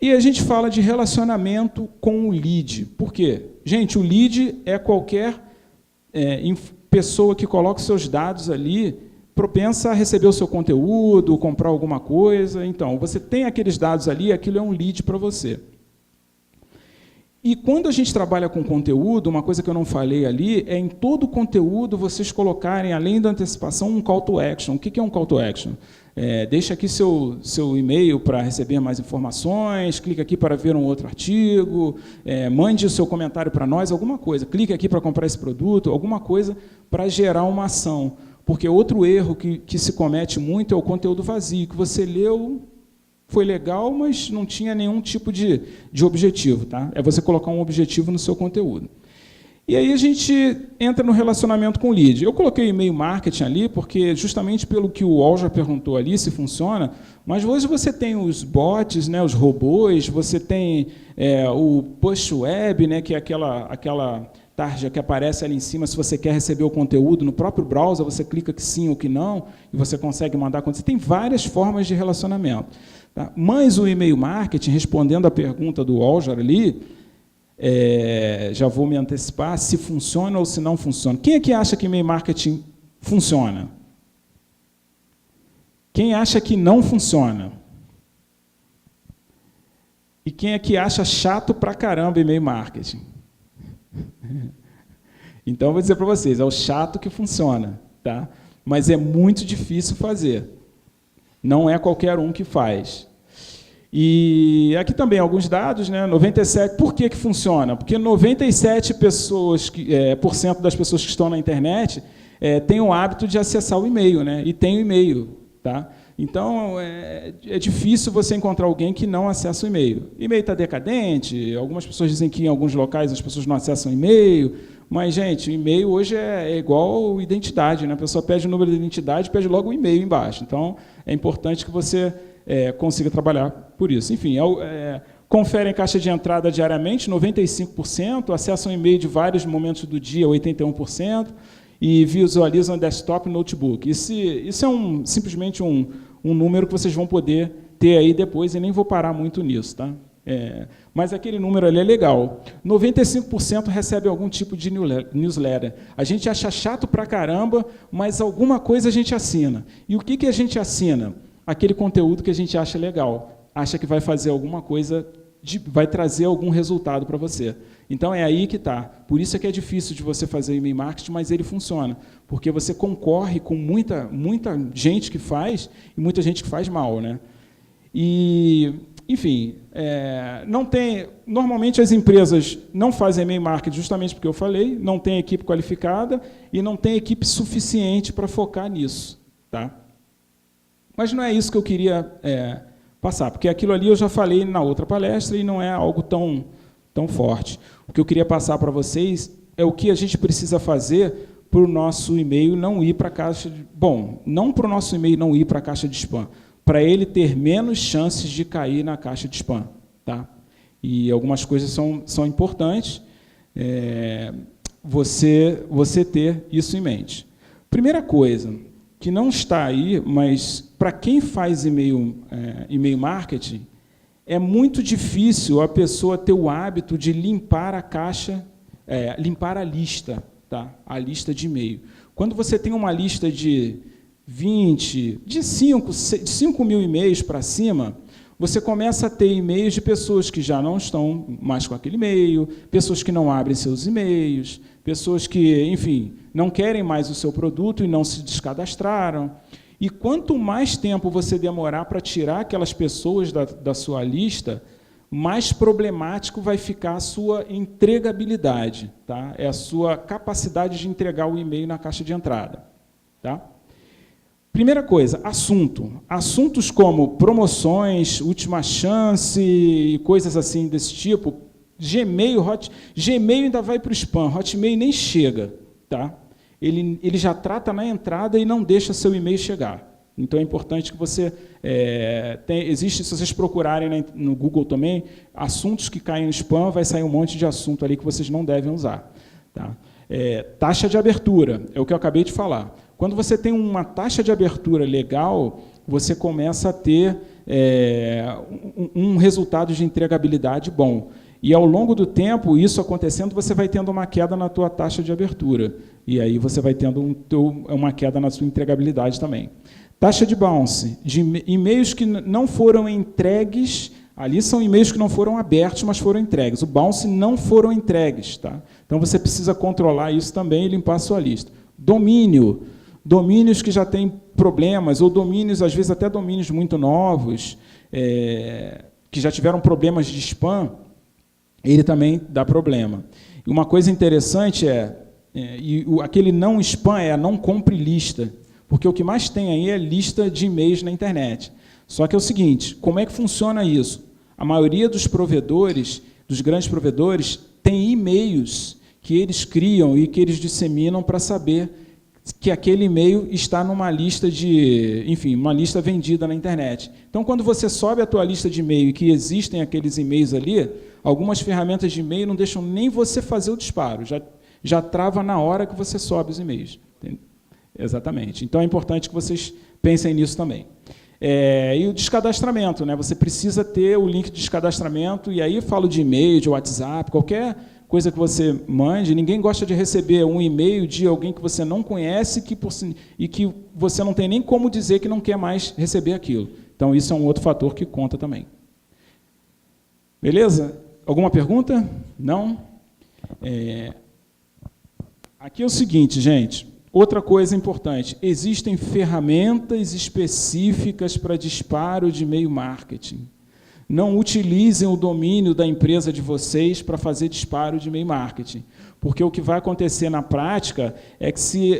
E a gente fala de relacionamento com o lead. Por quê? Gente, o lead é qualquer pessoa que coloca os seus dados ali, propensa a receber o seu conteúdo, comprar alguma coisa. Então, você tem aqueles dados ali, aquilo é um lead para você. E quando a gente trabalha com conteúdo, uma coisa que eu não falei ali, é em todo o conteúdo vocês colocarem, além da antecipação, um call to action. O que é um call to action? Deixa aqui seu e-mail para receber mais informações, clica aqui para ver um outro artigo, mande o seu comentário para nós, alguma coisa, clique aqui para comprar esse produto, alguma coisa para gerar uma ação. Porque outro erro que se comete muito é o conteúdo vazio, que você leu, foi legal, mas não tinha nenhum tipo de objetivo. Tá? É você colocar um objetivo no seu conteúdo. E aí a gente entra no relacionamento com o lead. Eu coloquei e-mail marketing ali, porque justamente pelo que o Al já perguntou ali, se funciona, mas hoje você tem os bots, né, os robôs, você tem o push web, né, que é aquela tarja que aparece ali em cima, se você quer receber o conteúdo no próprio browser, você clica que sim ou que não, e você consegue mandar conteúdo. Você tem várias formas de relacionamento. Tá? Mas o e-mail marketing, respondendo a pergunta do Aljar ali, já vou me antecipar, se funciona ou se não funciona. Quem é que acha que e-mail marketing funciona? Quem acha que não funciona? E quem é que acha chato pra caramba e-mail marketing? Então, eu vou dizer para vocês, é o chato que funciona, tá? Mas é muito difícil fazer. Não é qualquer um que faz. E aqui também alguns dados, né? 97. Por que funciona? Porque 97% das pessoas que estão na internet têm o hábito de acessar o e-mail, né? E tem o e-mail, tá? Então é difícil você encontrar alguém que não acessa o e-mail. O e-mail está decadente. Algumas pessoas dizem que em alguns locais as pessoas não acessam e-mail. Mas, gente, o e-mail hoje é igual identidade, né? A pessoa pede o número de identidade, pede logo o e-mail embaixo. Então é importante que você consiga trabalhar por isso. Enfim, conferem caixa de entrada diariamente, 95%, acessam e-mail de vários momentos do dia, 81%, e visualizam desktop e notebook. Isso é simplesmente um número que vocês vão poder ter aí depois, e nem vou parar muito nisso. Tá? Mas aquele número ali é legal. 95% recebe algum tipo de newsletter. A gente acha chato pra caramba, mas alguma coisa a gente assina. E o que a gente assina? Aquele conteúdo que a gente acha legal, acha que vai fazer alguma coisa, vai trazer algum resultado para você. Então, é aí que está. Por isso é que é difícil de você fazer e-mail marketing, mas ele funciona, porque você concorre com muita gente que faz, e muita gente que faz mal. Né? E, enfim, normalmente as empresas não fazem e-mail marketing justamente porque eu falei, não tem equipe qualificada e não tem equipe suficiente para focar nisso. Tá? Mas não é isso que eu queria passar, porque aquilo ali eu já falei na outra palestra e não é algo tão forte. O que eu queria passar para vocês é o que a gente precisa fazer para o nosso e-mail não ir para a caixa de... Bom, não para o nosso e-mail não ir para a caixa de spam, para ele ter menos chances de cair na caixa de spam. Tá? E algumas coisas são importantes você ter isso em mente. Primeira coisa, que não está aí, mas para quem faz e-mail marketing, é muito difícil a pessoa ter o hábito de limpar a caixa, limpar a lista, tá? A lista de e-mail. Quando você tem uma lista de 20, de 5 mil e-mails para cima, você começa a ter e-mails de pessoas que já não estão mais com aquele e-mail, pessoas que não abrem seus e-mails, pessoas que, enfim, não querem mais o seu produto e não se descadastraram. E quanto mais tempo você demorar para tirar aquelas pessoas da sua lista, mais problemático vai ficar a sua entregabilidade, tá? É a sua capacidade de entregar o e-mail na caixa de entrada. Tá? Primeira coisa, assunto. Assuntos como promoções, última chance e coisas assim desse tipo. Gmail ainda vai para o spam, Hotmail nem chega. Tá? Ele já trata na entrada e não deixa seu e-mail chegar. Então, é importante que você... existe, se vocês procurarem no Google também, assuntos que caem no spam, vai sair um monte de assunto ali que vocês não devem usar. Tá? Taxa de abertura, é o que eu acabei de falar. Quando você tem uma taxa de abertura legal, você começa a ter um resultado de entregabilidade bom. E, ao longo do tempo, isso acontecendo, você vai tendo uma queda na tua taxa de abertura. E aí você vai tendo uma queda na sua entregabilidade também. Taxa de bounce, de e-mails que não foram entregues, ali são e-mails que não foram abertos, mas foram entregues. O bounce não foram entregues. Tá? Então, você precisa controlar isso também e limpar a sua lista. Domínio. Domínios que já têm problemas, ou domínios, às vezes até domínios muito novos, que já tiveram problemas de spam, ele também dá problema. E uma coisa interessante aquele não spam não compre lista, porque o que mais tem aí é lista de e-mails na internet. Só que é o seguinte, como é que funciona isso? A maioria dos provedores, dos grandes provedores, tem e-mails que eles criam e que eles disseminam para saber que aquele e-mail está numa lista uma lista vendida na internet. Então, quando você sobe a tua lista de e-mail e que existem aqueles e-mails ali, algumas ferramentas de e-mail não deixam nem você fazer o disparo, já trava na hora que você sobe os e-mails. Entendeu? Exatamente. Então, é importante que vocês pensem nisso também. E o descadastramento, né? Você precisa ter o link de descadastramento, e aí eu falo de e-mail, de WhatsApp, qualquer coisa que você mande. Ninguém gosta de receber um e-mail de alguém que você não conhece e que você não tem nem como dizer que não quer mais receber aquilo. Então, isso é um outro fator que conta também. Beleza? Alguma pergunta? Não? Aqui é o seguinte, gente. Outra coisa importante. Existem ferramentas específicas para disparo de e-mail marketing. Não utilizem o domínio da empresa de vocês para fazer disparo de e-mail marketing, porque o que vai acontecer na prática é que se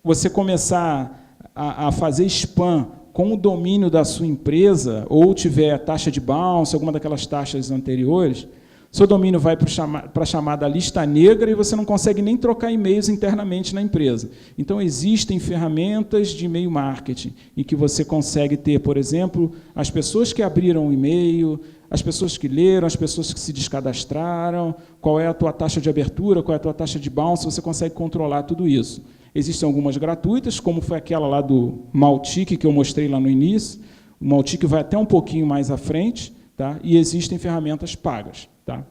você começar a fazer spam com o domínio da sua empresa, ou tiver taxa de bounce, alguma daquelas taxas anteriores, seu domínio vai para a chamada lista negra e você não consegue nem trocar e-mails internamente na empresa. Então, existem ferramentas de e-mail marketing em que você consegue ter, por exemplo, as pessoas que abriram o e-mail, as pessoas que leram, as pessoas que se descadastraram, qual é a tua taxa de abertura, qual é a tua taxa de bounce, você consegue controlar tudo isso. Existem algumas gratuitas, como foi aquela lá do Mautic, que eu mostrei lá no início. O Mautic vai até um pouquinho mais à frente, tá? E existem ferramentas pagas. Tá?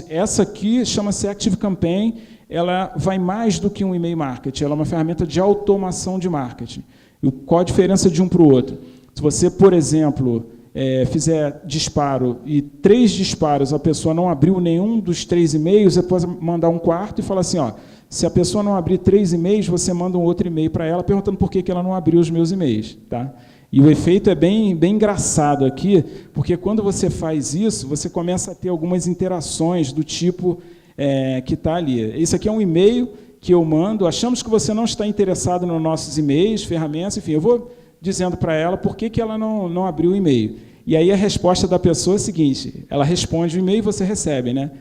Essa aqui chama-se Active Campaign, ela vai mais do que um e-mail marketing, ela é uma ferramenta de automação de marketing. E qual a diferença de um para o outro? Se você, por exemplo, fizer disparo e 3 disparos, a pessoa não abriu nenhum dos 3 e-mails, você pode mandar um quarto e falar assim, ó, se a pessoa não abrir 3 e-mails, você manda um outro e-mail para ela perguntando por que ela não abriu os meus e-mails. Tá? E o efeito é bem engraçado aqui, porque quando você faz isso, você começa a ter algumas interações do tipo que está ali. Esse aqui é um e-mail que eu mando, achamos que você não está interessado nos nossos e-mails, ferramentas, enfim, eu vou dizendo para ela por que ela não abriu o e-mail. E aí a resposta da pessoa é a seguinte, ela responde o e-mail e você recebe, né?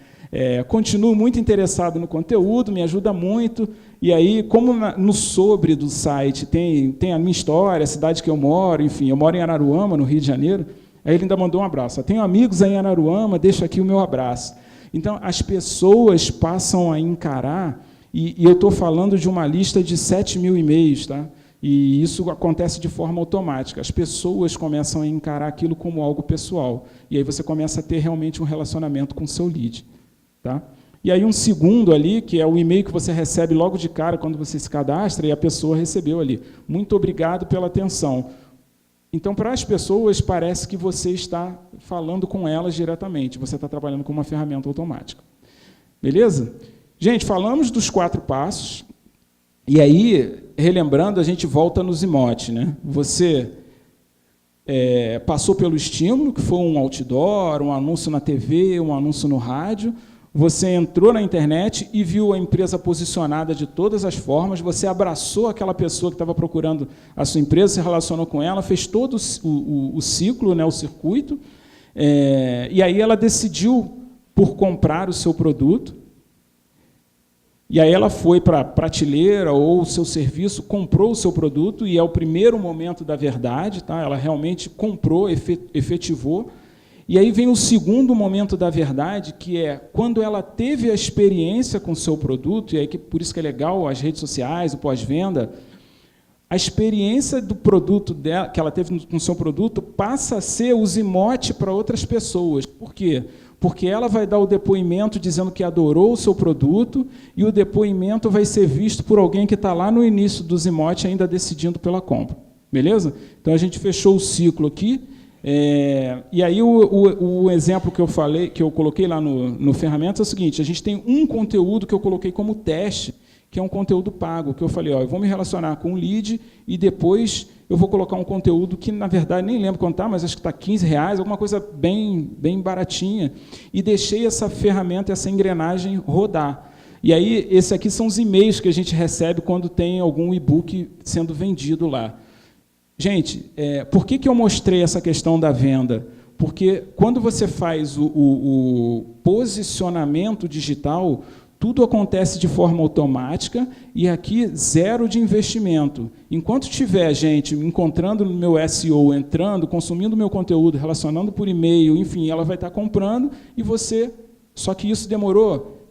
Continuo muito interessado no conteúdo, me ajuda muito. E aí, como no sobre do site tem a minha história, a cidade que eu moro, enfim, eu moro em Araruama, no Rio de Janeiro, aí ele ainda mandou um abraço. Tenho amigos aí em Araruama, deixo aqui o meu abraço. Então, as pessoas passam a encarar, e eu estou falando de uma lista de 7.000 e-mails, tá? E isso acontece de forma automática. As pessoas começam a encarar aquilo como algo pessoal. E aí você começa a ter realmente um relacionamento com o seu lead. Tá? E aí um segundo ali, que é o e-mail que você recebe logo de cara quando você se cadastra, e a pessoa recebeu ali. Muito obrigado pela atenção. Então, para as pessoas, parece que você está falando com elas diretamente. Você está trabalhando com uma ferramenta automática. Beleza? Gente, falamos dos 4 passos. E aí, relembrando, a gente volta nos emotes, né? Você passou pelo estímulo, que foi um outdoor, um anúncio na TV, um anúncio no rádio. Você entrou na internet e viu a empresa posicionada de todas as formas. Você abraçou aquela pessoa que estava procurando a sua empresa, se relacionou com ela, fez todo o ciclo, né, o circuito. E aí ela decidiu por comprar o seu produto. E aí ela foi para a prateleira ou o seu serviço, comprou o seu produto, e é o primeiro momento da verdade, tá? Ela realmente comprou, efetivou. E aí vem o segundo momento da verdade, que é quando ela teve a experiência com o seu produto, e aí por isso que é legal as redes sociais, o pós-venda, a experiência do produto dela, que ela teve com o seu produto passa a ser os emotes para outras pessoas. Por quê? Porque ela vai dar o depoimento dizendo que adorou o seu produto, e o depoimento vai ser visto por alguém que está lá no início dos emotes ainda decidindo pela compra. Beleza? Então, a gente fechou o ciclo aqui. E aí o exemplo que eu falei, que eu coloquei lá no ferramenta é o seguinte: a gente tem um conteúdo que eu coloquei como teste, que é um conteúdo pago, que eu falei, eu vou me relacionar com o lead e depois eu vou colocar um conteúdo que, na verdade, nem lembro quanto está, mas acho que está R$15, alguma coisa bem baratinha, e deixei essa ferramenta, essa engrenagem rodar. E aí, esses aqui são os e-mails que a gente recebe quando tem algum e-book sendo vendido lá. Gente, por que eu mostrei essa questão da venda? Porque quando você faz o posicionamento digital, tudo acontece de forma automática e aqui 0 de investimento. Enquanto tiver gente me encontrando no meu SEO, entrando, consumindo meu conteúdo, relacionando por e-mail, enfim, ela vai estar comprando e você... Só que isso demorou,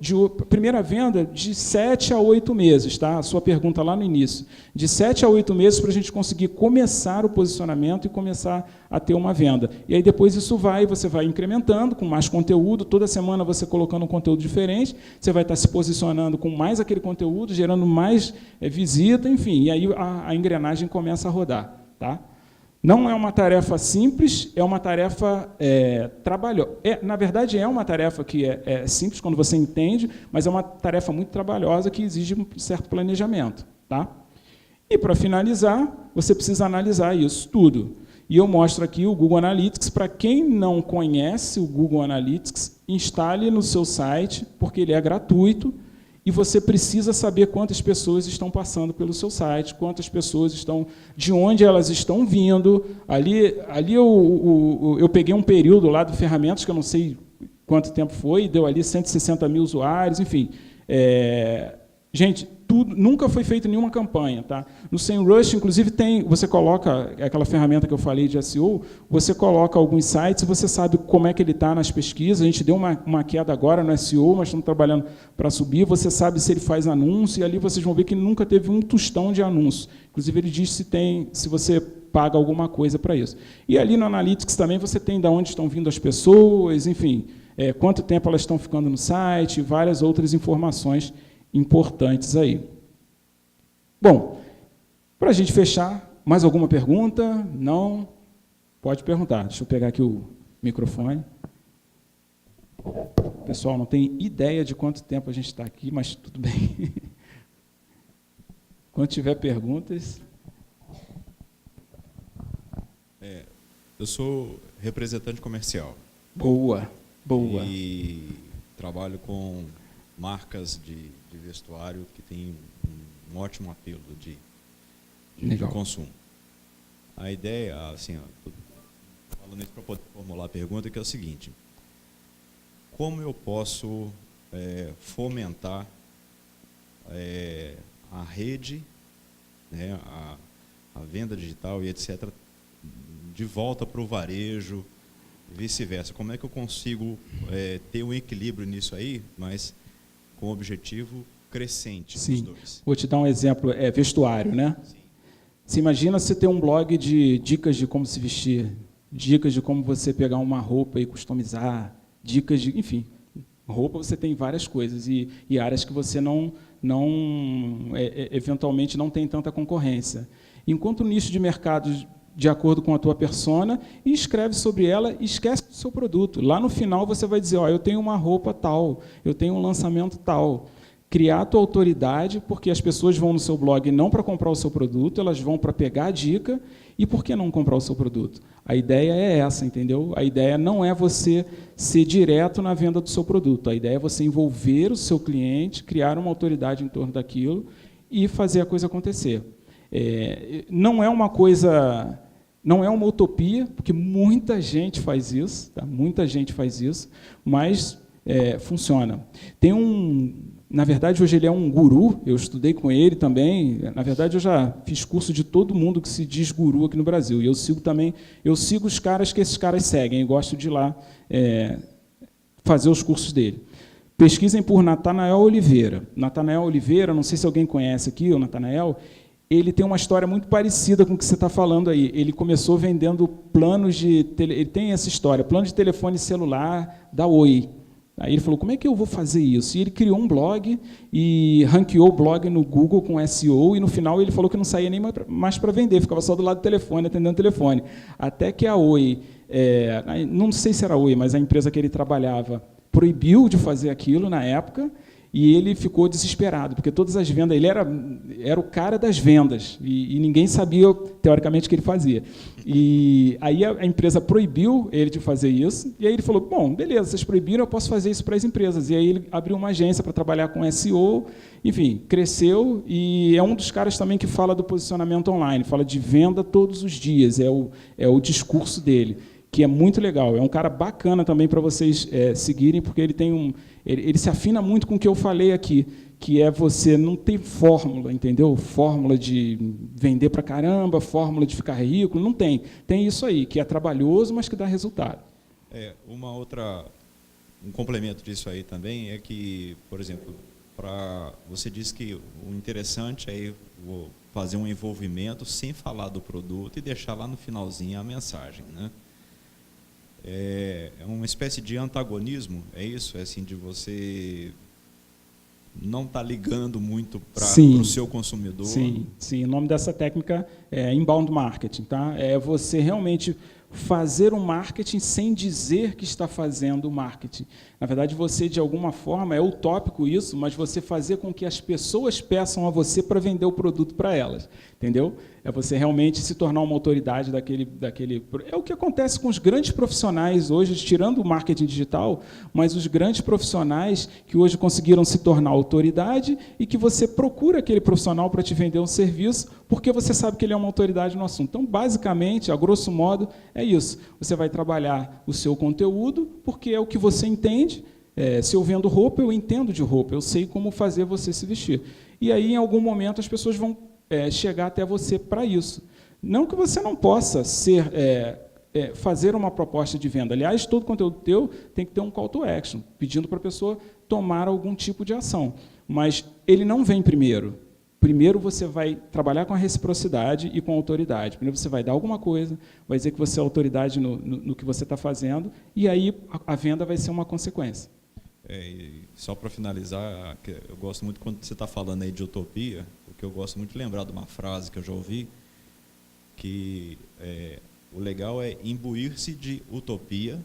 primeira venda, de 7 a 8 meses, tá? A sua pergunta lá no início. De 7 a 8 meses para a gente conseguir começar o posicionamento e começar a ter uma venda. E aí depois você vai incrementando com mais conteúdo, toda semana você colocando um conteúdo diferente, você vai estar se posicionando com mais aquele conteúdo, gerando mais visita, enfim, e aí a engrenagem começa a rodar, tá? Não é uma tarefa simples, é uma tarefa trabalhosa. Na verdade, é uma tarefa que é simples quando você entende, mas é uma tarefa muito trabalhosa que exige um certo planejamento. Tá? E, para finalizar, você precisa analisar isso tudo. E eu mostro aqui o Google Analytics. Para quem não conhece o Google Analytics, instale no seu site, porque ele é gratuito, e você precisa saber quantas pessoas estão passando pelo seu site, quantas pessoas estão, de onde elas estão vindo. Ali eu peguei um período lá do ferramentas, que eu não sei quanto tempo foi, deu ali 160 mil usuários, enfim. Gente, nunca foi feita nenhuma campanha. Tá? No SEMrush, inclusive, você coloca aquela ferramenta que eu falei de SEO, você coloca alguns sites e você sabe como é que ele está nas pesquisas. A gente deu uma queda agora no SEO, mas estamos trabalhando para subir. Você sabe se ele faz anúncio, e ali vocês vão ver que ele nunca teve um tostão de anúncio. Inclusive, ele diz se você paga alguma coisa para isso. E ali no Analytics também você tem de onde estão vindo as pessoas, enfim, quanto tempo elas estão ficando no site, várias outras informações importantes aí. Bom, para a gente fechar, mais alguma pergunta? Não? Pode perguntar. Deixa eu pegar aqui o microfone. Pessoal, não tem ideia de quanto tempo a gente está aqui, mas tudo bem. Quando tiver perguntas... Eu sou representante comercial. Boa. E trabalho com marcas de vestuário que tem um ótimo apelo de consumo. A ideia, assim, falando isso para poder formular a pergunta, que é o seguinte: como eu posso fomentar a rede, né, a venda digital e etc., de volta para o varejo, e vice-versa? Como é que eu consigo ter um equilíbrio nisso aí, mas com o objetivo crescente dos dois? Vou te dar um exemplo, vestuário, né? Sim. Você imagina você ter um blog de dicas de como se vestir, dicas de como você pegar uma roupa e customizar, dicas de, enfim, roupa você tem várias coisas e áreas que você eventualmente não tem tanta concorrência. Encontra um nicho de mercado de acordo com a tua persona e escreve sobre ela e esquece do seu produto. Lá no final você vai dizer, eu tenho uma roupa tal, eu tenho um lançamento tal. Criar a tua autoridade, porque as pessoas vão no seu blog não para comprar o seu produto, elas vão para pegar a dica, e por que não comprar o seu produto? A ideia é essa, entendeu? A ideia não é você ser direto na venda do seu produto, a ideia é você envolver o seu cliente, criar uma autoridade em torno daquilo e fazer a coisa acontecer. Não é uma coisa, não é uma utopia, porque muita gente faz isso, tá? Muita gente faz isso, mas funciona. Tem na verdade, hoje ele é um guru, eu estudei com ele também. Na verdade, eu já fiz curso de todo mundo que se diz guru aqui no Brasil. E eu sigo os caras que esses caras seguem, e gosto de ir lá fazer os cursos dele. Pesquisem por Natanael Oliveira. Natanael Oliveira, não sei se alguém conhece aqui, o Natanael, ele tem uma história muito parecida com o que você está falando aí. Ele começou vendendo planos de... Ele tem essa história, plano de telefone celular da Oi. Aí ele falou, como é que eu vou fazer isso? E ele criou um blog e ranqueou o blog no Google com SEO, e no final ele falou que não saía nem mais para vender, ficava só do lado do telefone, atendendo o telefone. Até que a Oi, não sei se era a Oi, mas a empresa que ele trabalhava, proibiu de fazer aquilo na época, e ele ficou desesperado, porque todas as vendas, ele era o cara das vendas, e ninguém sabia, teoricamente, o que ele fazia. E aí a empresa proibiu ele de fazer isso, e aí ele falou, bom, beleza, vocês proibiram, eu posso fazer isso para as empresas. E aí ele abriu uma agência para trabalhar com SEO, enfim, cresceu, e é um dos caras também que fala do posicionamento online, fala de venda todos os dias, é o discurso dele, que é muito legal. É um cara bacana também para vocês seguirem, porque ele tem ele se afina muito com o que eu falei aqui, que é você não ter fórmula, entendeu? Fórmula de vender para caramba, fórmula de ficar rico, não tem. Tem isso aí, que é trabalhoso, mas que dá resultado. Um complemento disso aí também é que, por exemplo, você disse que o interessante é fazer um envolvimento sem falar do produto e deixar lá no finalzinho a mensagem, né? É uma espécie de antagonismo, é isso? É assim, de você não estar ligando muito para o seu consumidor? Sim. O nome dessa técnica é inbound marketing, tá? É você realmente fazer um marketing sem dizer que está fazendo marketing. Na verdade, você, de alguma forma, é utópico isso, mas você fazer com que as pessoas peçam a você para vender o produto para elas, entendeu? É você realmente se tornar uma autoridade daquele... É o que acontece com os grandes profissionais hoje, tirando o marketing digital, mas os grandes profissionais que hoje conseguiram se tornar autoridade e que você procura aquele profissional para te vender um serviço porque você sabe que ele é uma autoridade no assunto. Então, basicamente, a grosso modo, é isso. Você vai trabalhar o seu conteúdo porque é o que você entende. Se eu vendo roupa, eu entendo de roupa, eu sei como fazer você se vestir. E aí, em algum momento, as pessoas vão chegar até você para isso. Não que você não possa fazer uma proposta de venda. Aliás, todo conteúdo teu tem que ter um call to action, pedindo para a pessoa tomar algum tipo de ação. Mas ele não vem primeiro. Primeiro você vai trabalhar com a reciprocidade e com a autoridade. Primeiro você vai dar alguma coisa, vai dizer que você é autoridade no que você está fazendo, e aí a venda vai ser uma consequência. E só para finalizar, eu gosto muito quando você está falando aí de utopia, porque eu gosto muito de lembrar de uma frase que eu já ouvi, que o legal é imbuir-se de utopia,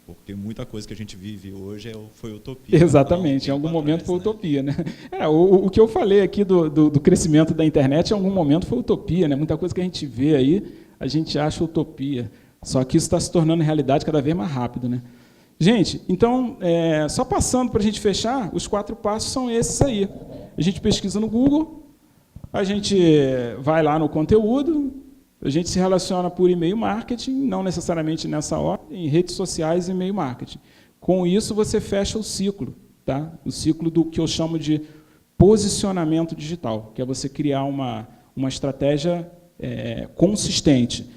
porque muita coisa que a gente vive hoje foi utopia. Exatamente, em algum momento foi utopia, né? O que eu falei aqui do crescimento da internet, em algum momento foi utopia, né? Muita coisa que a gente vê aí, a gente acha utopia. Só que isso está se tornando realidade cada vez mais rápido, né? Gente, então, só passando para a gente fechar, os 4 passos são esses aí. A gente pesquisa no Google, a gente vai lá no conteúdo, a gente se relaciona por e-mail marketing, não necessariamente nessa ordem, em redes sociais e e-mail marketing. Com isso, você fecha o ciclo, tá? O ciclo do que eu chamo de posicionamento digital, que é você criar uma estratégia consistente.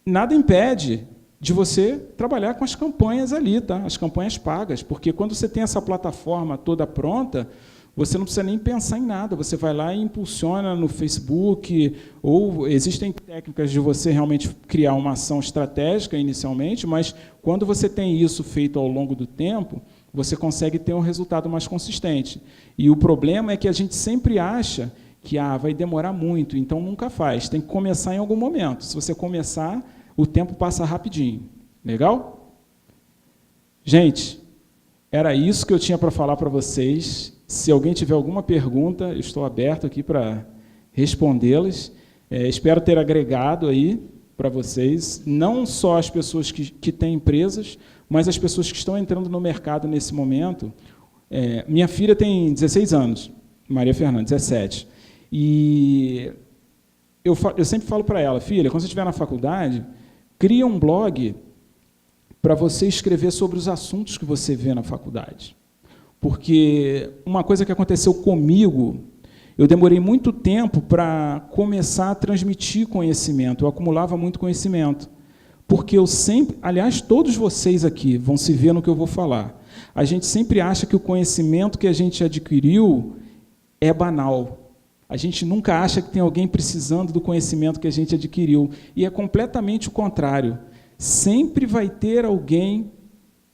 Nada impede de você trabalhar com as campanhas ali, tá? As campanhas pagas, porque quando você tem essa plataforma toda pronta, você não precisa nem pensar em nada, você vai lá e impulsiona no Facebook, ou existem técnicas de você realmente criar uma ação estratégica inicialmente, mas quando você tem isso feito ao longo do tempo, você consegue ter um resultado mais consistente. E o problema é que a gente sempre acha que vai demorar muito, então nunca faz, tem que começar em algum momento. Se você começar, o tempo passa rapidinho. Legal? Gente, era isso que eu tinha para falar para vocês. Se alguém tiver alguma pergunta, eu estou aberto aqui para respondê-las. Espero ter agregado aí para vocês, não só as pessoas que têm empresas, mas as pessoas que estão entrando no mercado nesse momento. Minha filha tem 16 anos, Maria Fernanda, 17. E eu sempre falo para ela, filha, quando você estiver na faculdade, cria um blog para você escrever sobre os assuntos que você vê na faculdade. Porque uma coisa que aconteceu comigo, eu demorei muito tempo para começar a transmitir conhecimento, eu acumulava muito conhecimento. Porque eu sempre, aliás, todos vocês aqui vão se ver no que eu vou falar. A gente sempre acha que o conhecimento que a gente adquiriu é banal. A gente nunca acha que tem alguém precisando do conhecimento que a gente adquiriu. E é completamente o contrário. Sempre vai ter alguém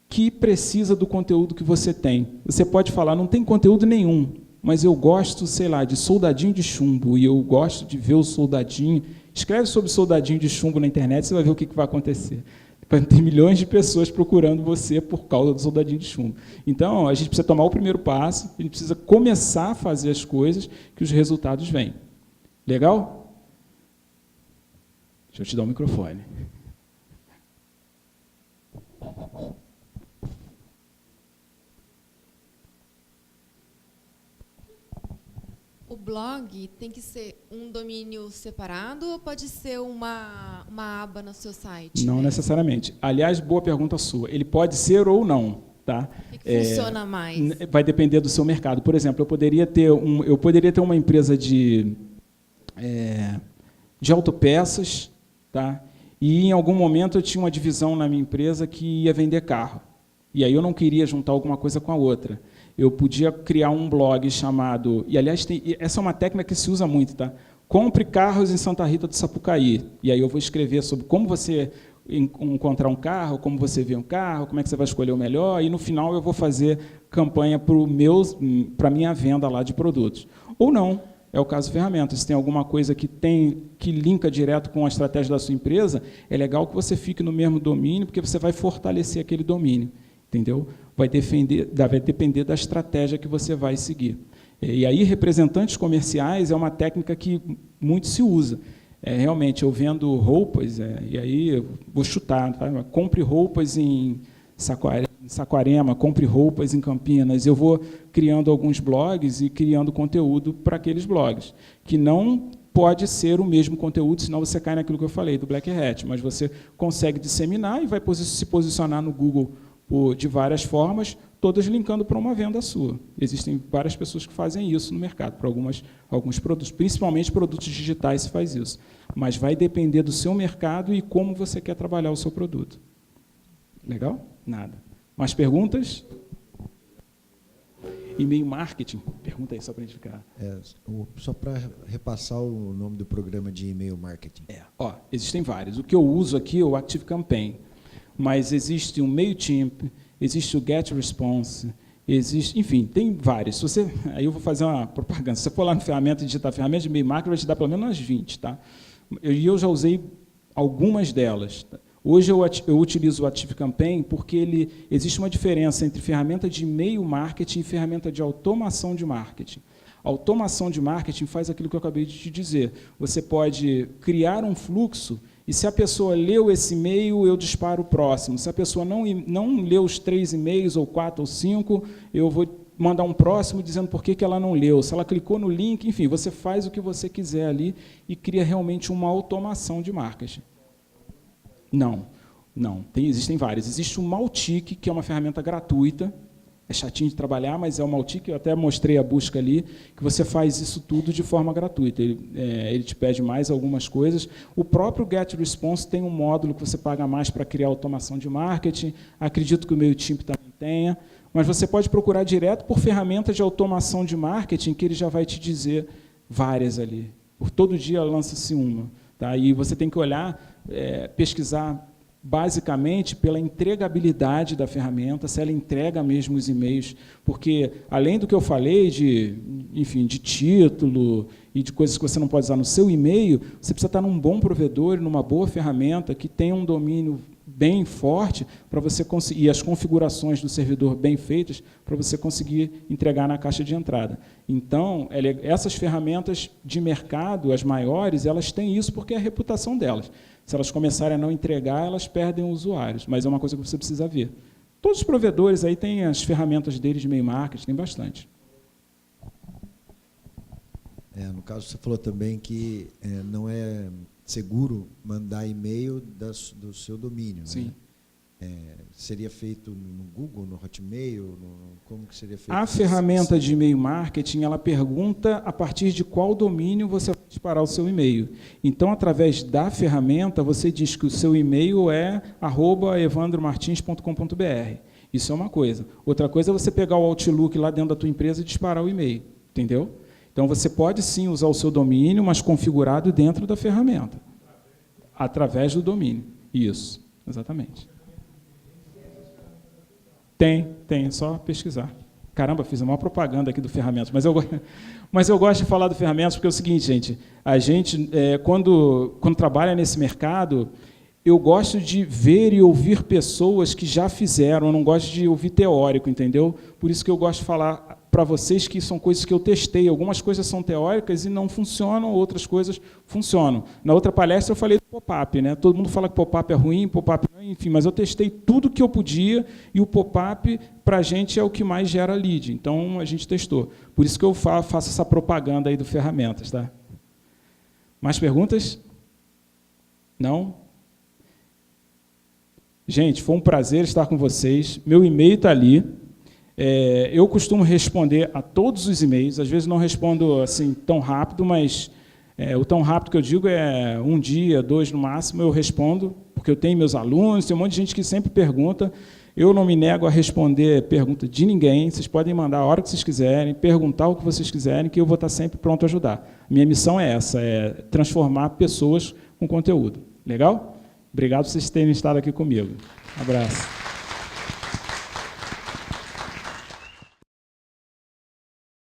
que precisa do conteúdo que você tem. Você pode falar, não tem conteúdo nenhum, mas eu gosto, sei lá, de soldadinho de chumbo, e eu gosto de ver o soldadinho. Escreve sobre soldadinho de chumbo na internet, você vai ver o que vai acontecer. Vai ter milhões de pessoas procurando você por causa do soldadinho de chumbo. Então, a gente precisa tomar o primeiro passo, a gente precisa começar a fazer as coisas que os resultados vêm. Legal? Deixa eu te dar o microfone. O blog tem que ser um domínio separado ou pode ser uma aba no seu site? Não necessariamente. Aliás, boa pergunta sua. Ele pode ser ou não. Tá? O que funciona mais? Vai depender do seu mercado. Por exemplo, eu poderia ter uma empresa de autopeças, tá? E em algum momento eu tinha uma divisão na minha empresa que ia vender carro. E aí eu não queria juntar alguma coisa com a outra. Eu podia criar um blog chamado... E, aliás, essa é uma técnica que se usa muito, tá? Compre carros em Santa Rita do Sapucaí. E aí eu vou escrever sobre como você encontrar um carro, como você vê um carro, como é que você vai escolher o melhor, e no final eu vou fazer campanha para a minha venda lá de produtos. Ou não, é o caso de ferramentas. Se tem alguma coisa que linka direto com a estratégia da sua empresa, é legal que você fique no mesmo domínio, porque você vai fortalecer aquele domínio. Entendeu? Vai depender da estratégia que você vai seguir. E aí, representantes comerciais é uma técnica que muito se usa. Realmente, eu vendo roupas, e aí eu vou chutar, tá? Compre roupas em Saquarema, compre roupas em Campinas. Eu vou criando alguns blogs e criando conteúdo para aqueles blogs, que não pode ser o mesmo conteúdo, senão você cai naquilo que eu falei, do Black Hat, mas você consegue disseminar e vai se posicionar no Google de várias formas, todas linkando para uma venda sua. Existem várias pessoas que fazem isso no mercado, para alguns produtos, principalmente produtos digitais se faz isso. Mas vai depender do seu mercado e como você quer trabalhar o seu produto. Legal? Nada. Mais perguntas? E-mail marketing? Pergunta aí, só para a gente ficar... Só para repassar o nome do programa de e-mail marketing. Existem vários. O que eu uso aqui é o ActiveCampaign. Mas existe o MailChimp, existe o GetResponse, enfim, tem vários. Aí eu vou fazer uma propaganda. Se você for lá no ferramenta e digitar ferramenta de e-mail marketing, vai te dar pelo menos umas 20. Tá? E eu já usei algumas delas. Tá? Hoje eu utilizo o ActiveCampaign porque existe uma diferença entre ferramenta de e-mail marketing e ferramenta de automação de marketing. A automação de marketing faz aquilo que eu acabei de te dizer. Você pode criar um fluxo e, se a pessoa leu esse e-mail, eu disparo o próximo. Se a pessoa não leu os 3 e-mails, ou 4 ou 5, eu vou mandar um próximo dizendo por que ela não leu. Se ela clicou no link, enfim, você faz o que você quiser ali e cria realmente uma automação de marketing. Não. Não, existem várias. Existe o Mautic, que é uma ferramenta gratuita, é chatinho de trabalhar, mas é o Mautic, eu até mostrei a busca ali, que você faz isso tudo de forma gratuita. Ele te pede mais algumas coisas. O próprio GetResponse tem um módulo que você paga mais para criar automação de marketing, acredito que o MailChimp também tenha, mas você pode procurar direto por ferramentas de automação de marketing, que ele já vai te dizer várias ali. Por todo dia lança-se uma. Tá? E você tem que olhar, pesquisar basicamente pela entregabilidade da ferramenta, se ela entrega mesmo os e-mails, porque, além do que eu falei, enfim, de título e de coisas que você não pode usar no seu e-mail, você precisa estar num bom provedor, numa boa ferramenta, que tenha um domínio bem forte, para você conseguir, e as configurações do servidor bem feitas, para você conseguir entregar na caixa de entrada. Então, essas ferramentas de mercado, as maiores, elas têm isso porque é a reputação delas. Se elas começarem a não entregar, elas perdem usuários, mas é uma coisa que você precisa ver. Todos os provedores aí têm as ferramentas deles de e-mail marketing, tem bastante. No caso, você falou também que não é seguro mandar e-mail do seu domínio. Sim. Né? Seria feito no Google, no Hotmail? Como que seria feito? A ferramenta de e-mail marketing, ela pergunta a partir de qual domínio você vai disparar o seu e-mail. Então, através da ferramenta, você diz que o seu e-mail é @evandromartins.com.br. Isso é uma coisa. Outra coisa é você pegar o Outlook lá dentro da tua empresa e disparar o e-mail. Entendeu? Então, você pode sim usar o seu domínio, mas configurado dentro da ferramenta. Através do domínio. Isso, exatamente. Tem, é só pesquisar. Caramba, fiz a maior propaganda aqui do Ferramentas, mas eu gosto de falar do Ferramentas porque é o seguinte, gente, a gente, quando trabalha nesse mercado, eu gosto de ver e ouvir pessoas que já fizeram, eu não gosto de ouvir teórico, entendeu? Por isso que eu gosto de falar para vocês que são coisas que eu testei. Algumas coisas são teóricas e não funcionam, outras coisas funcionam. Na outra palestra eu falei do pop-up, né? Todo mundo fala que pop-up é ruim, pop-up não, enfim, mas eu testei tudo que eu podia e o pop-up, para a gente, é o que mais gera lead. Então, a gente testou. Por isso que eu faço essa propaganda aí do Ferramentas. Tá? Mais perguntas? Não? Gente, foi um prazer estar com vocês. Meu e-mail está ali. Eu costumo responder a todos os e-mails. Às vezes não respondo assim tão rápido, mas o tão rápido que eu digo é 1 dia, 2 no máximo, eu respondo, porque eu tenho meus alunos, tem um monte de gente que sempre pergunta. Eu não me nego a responder pergunta de ninguém. Vocês podem mandar a hora que vocês quiserem, perguntar o que vocês quiserem, que eu vou estar sempre pronto a ajudar. Minha missão é essa, é transformar pessoas com conteúdo. Legal? Obrigado por vocês terem estado aqui comigo. Um abraço.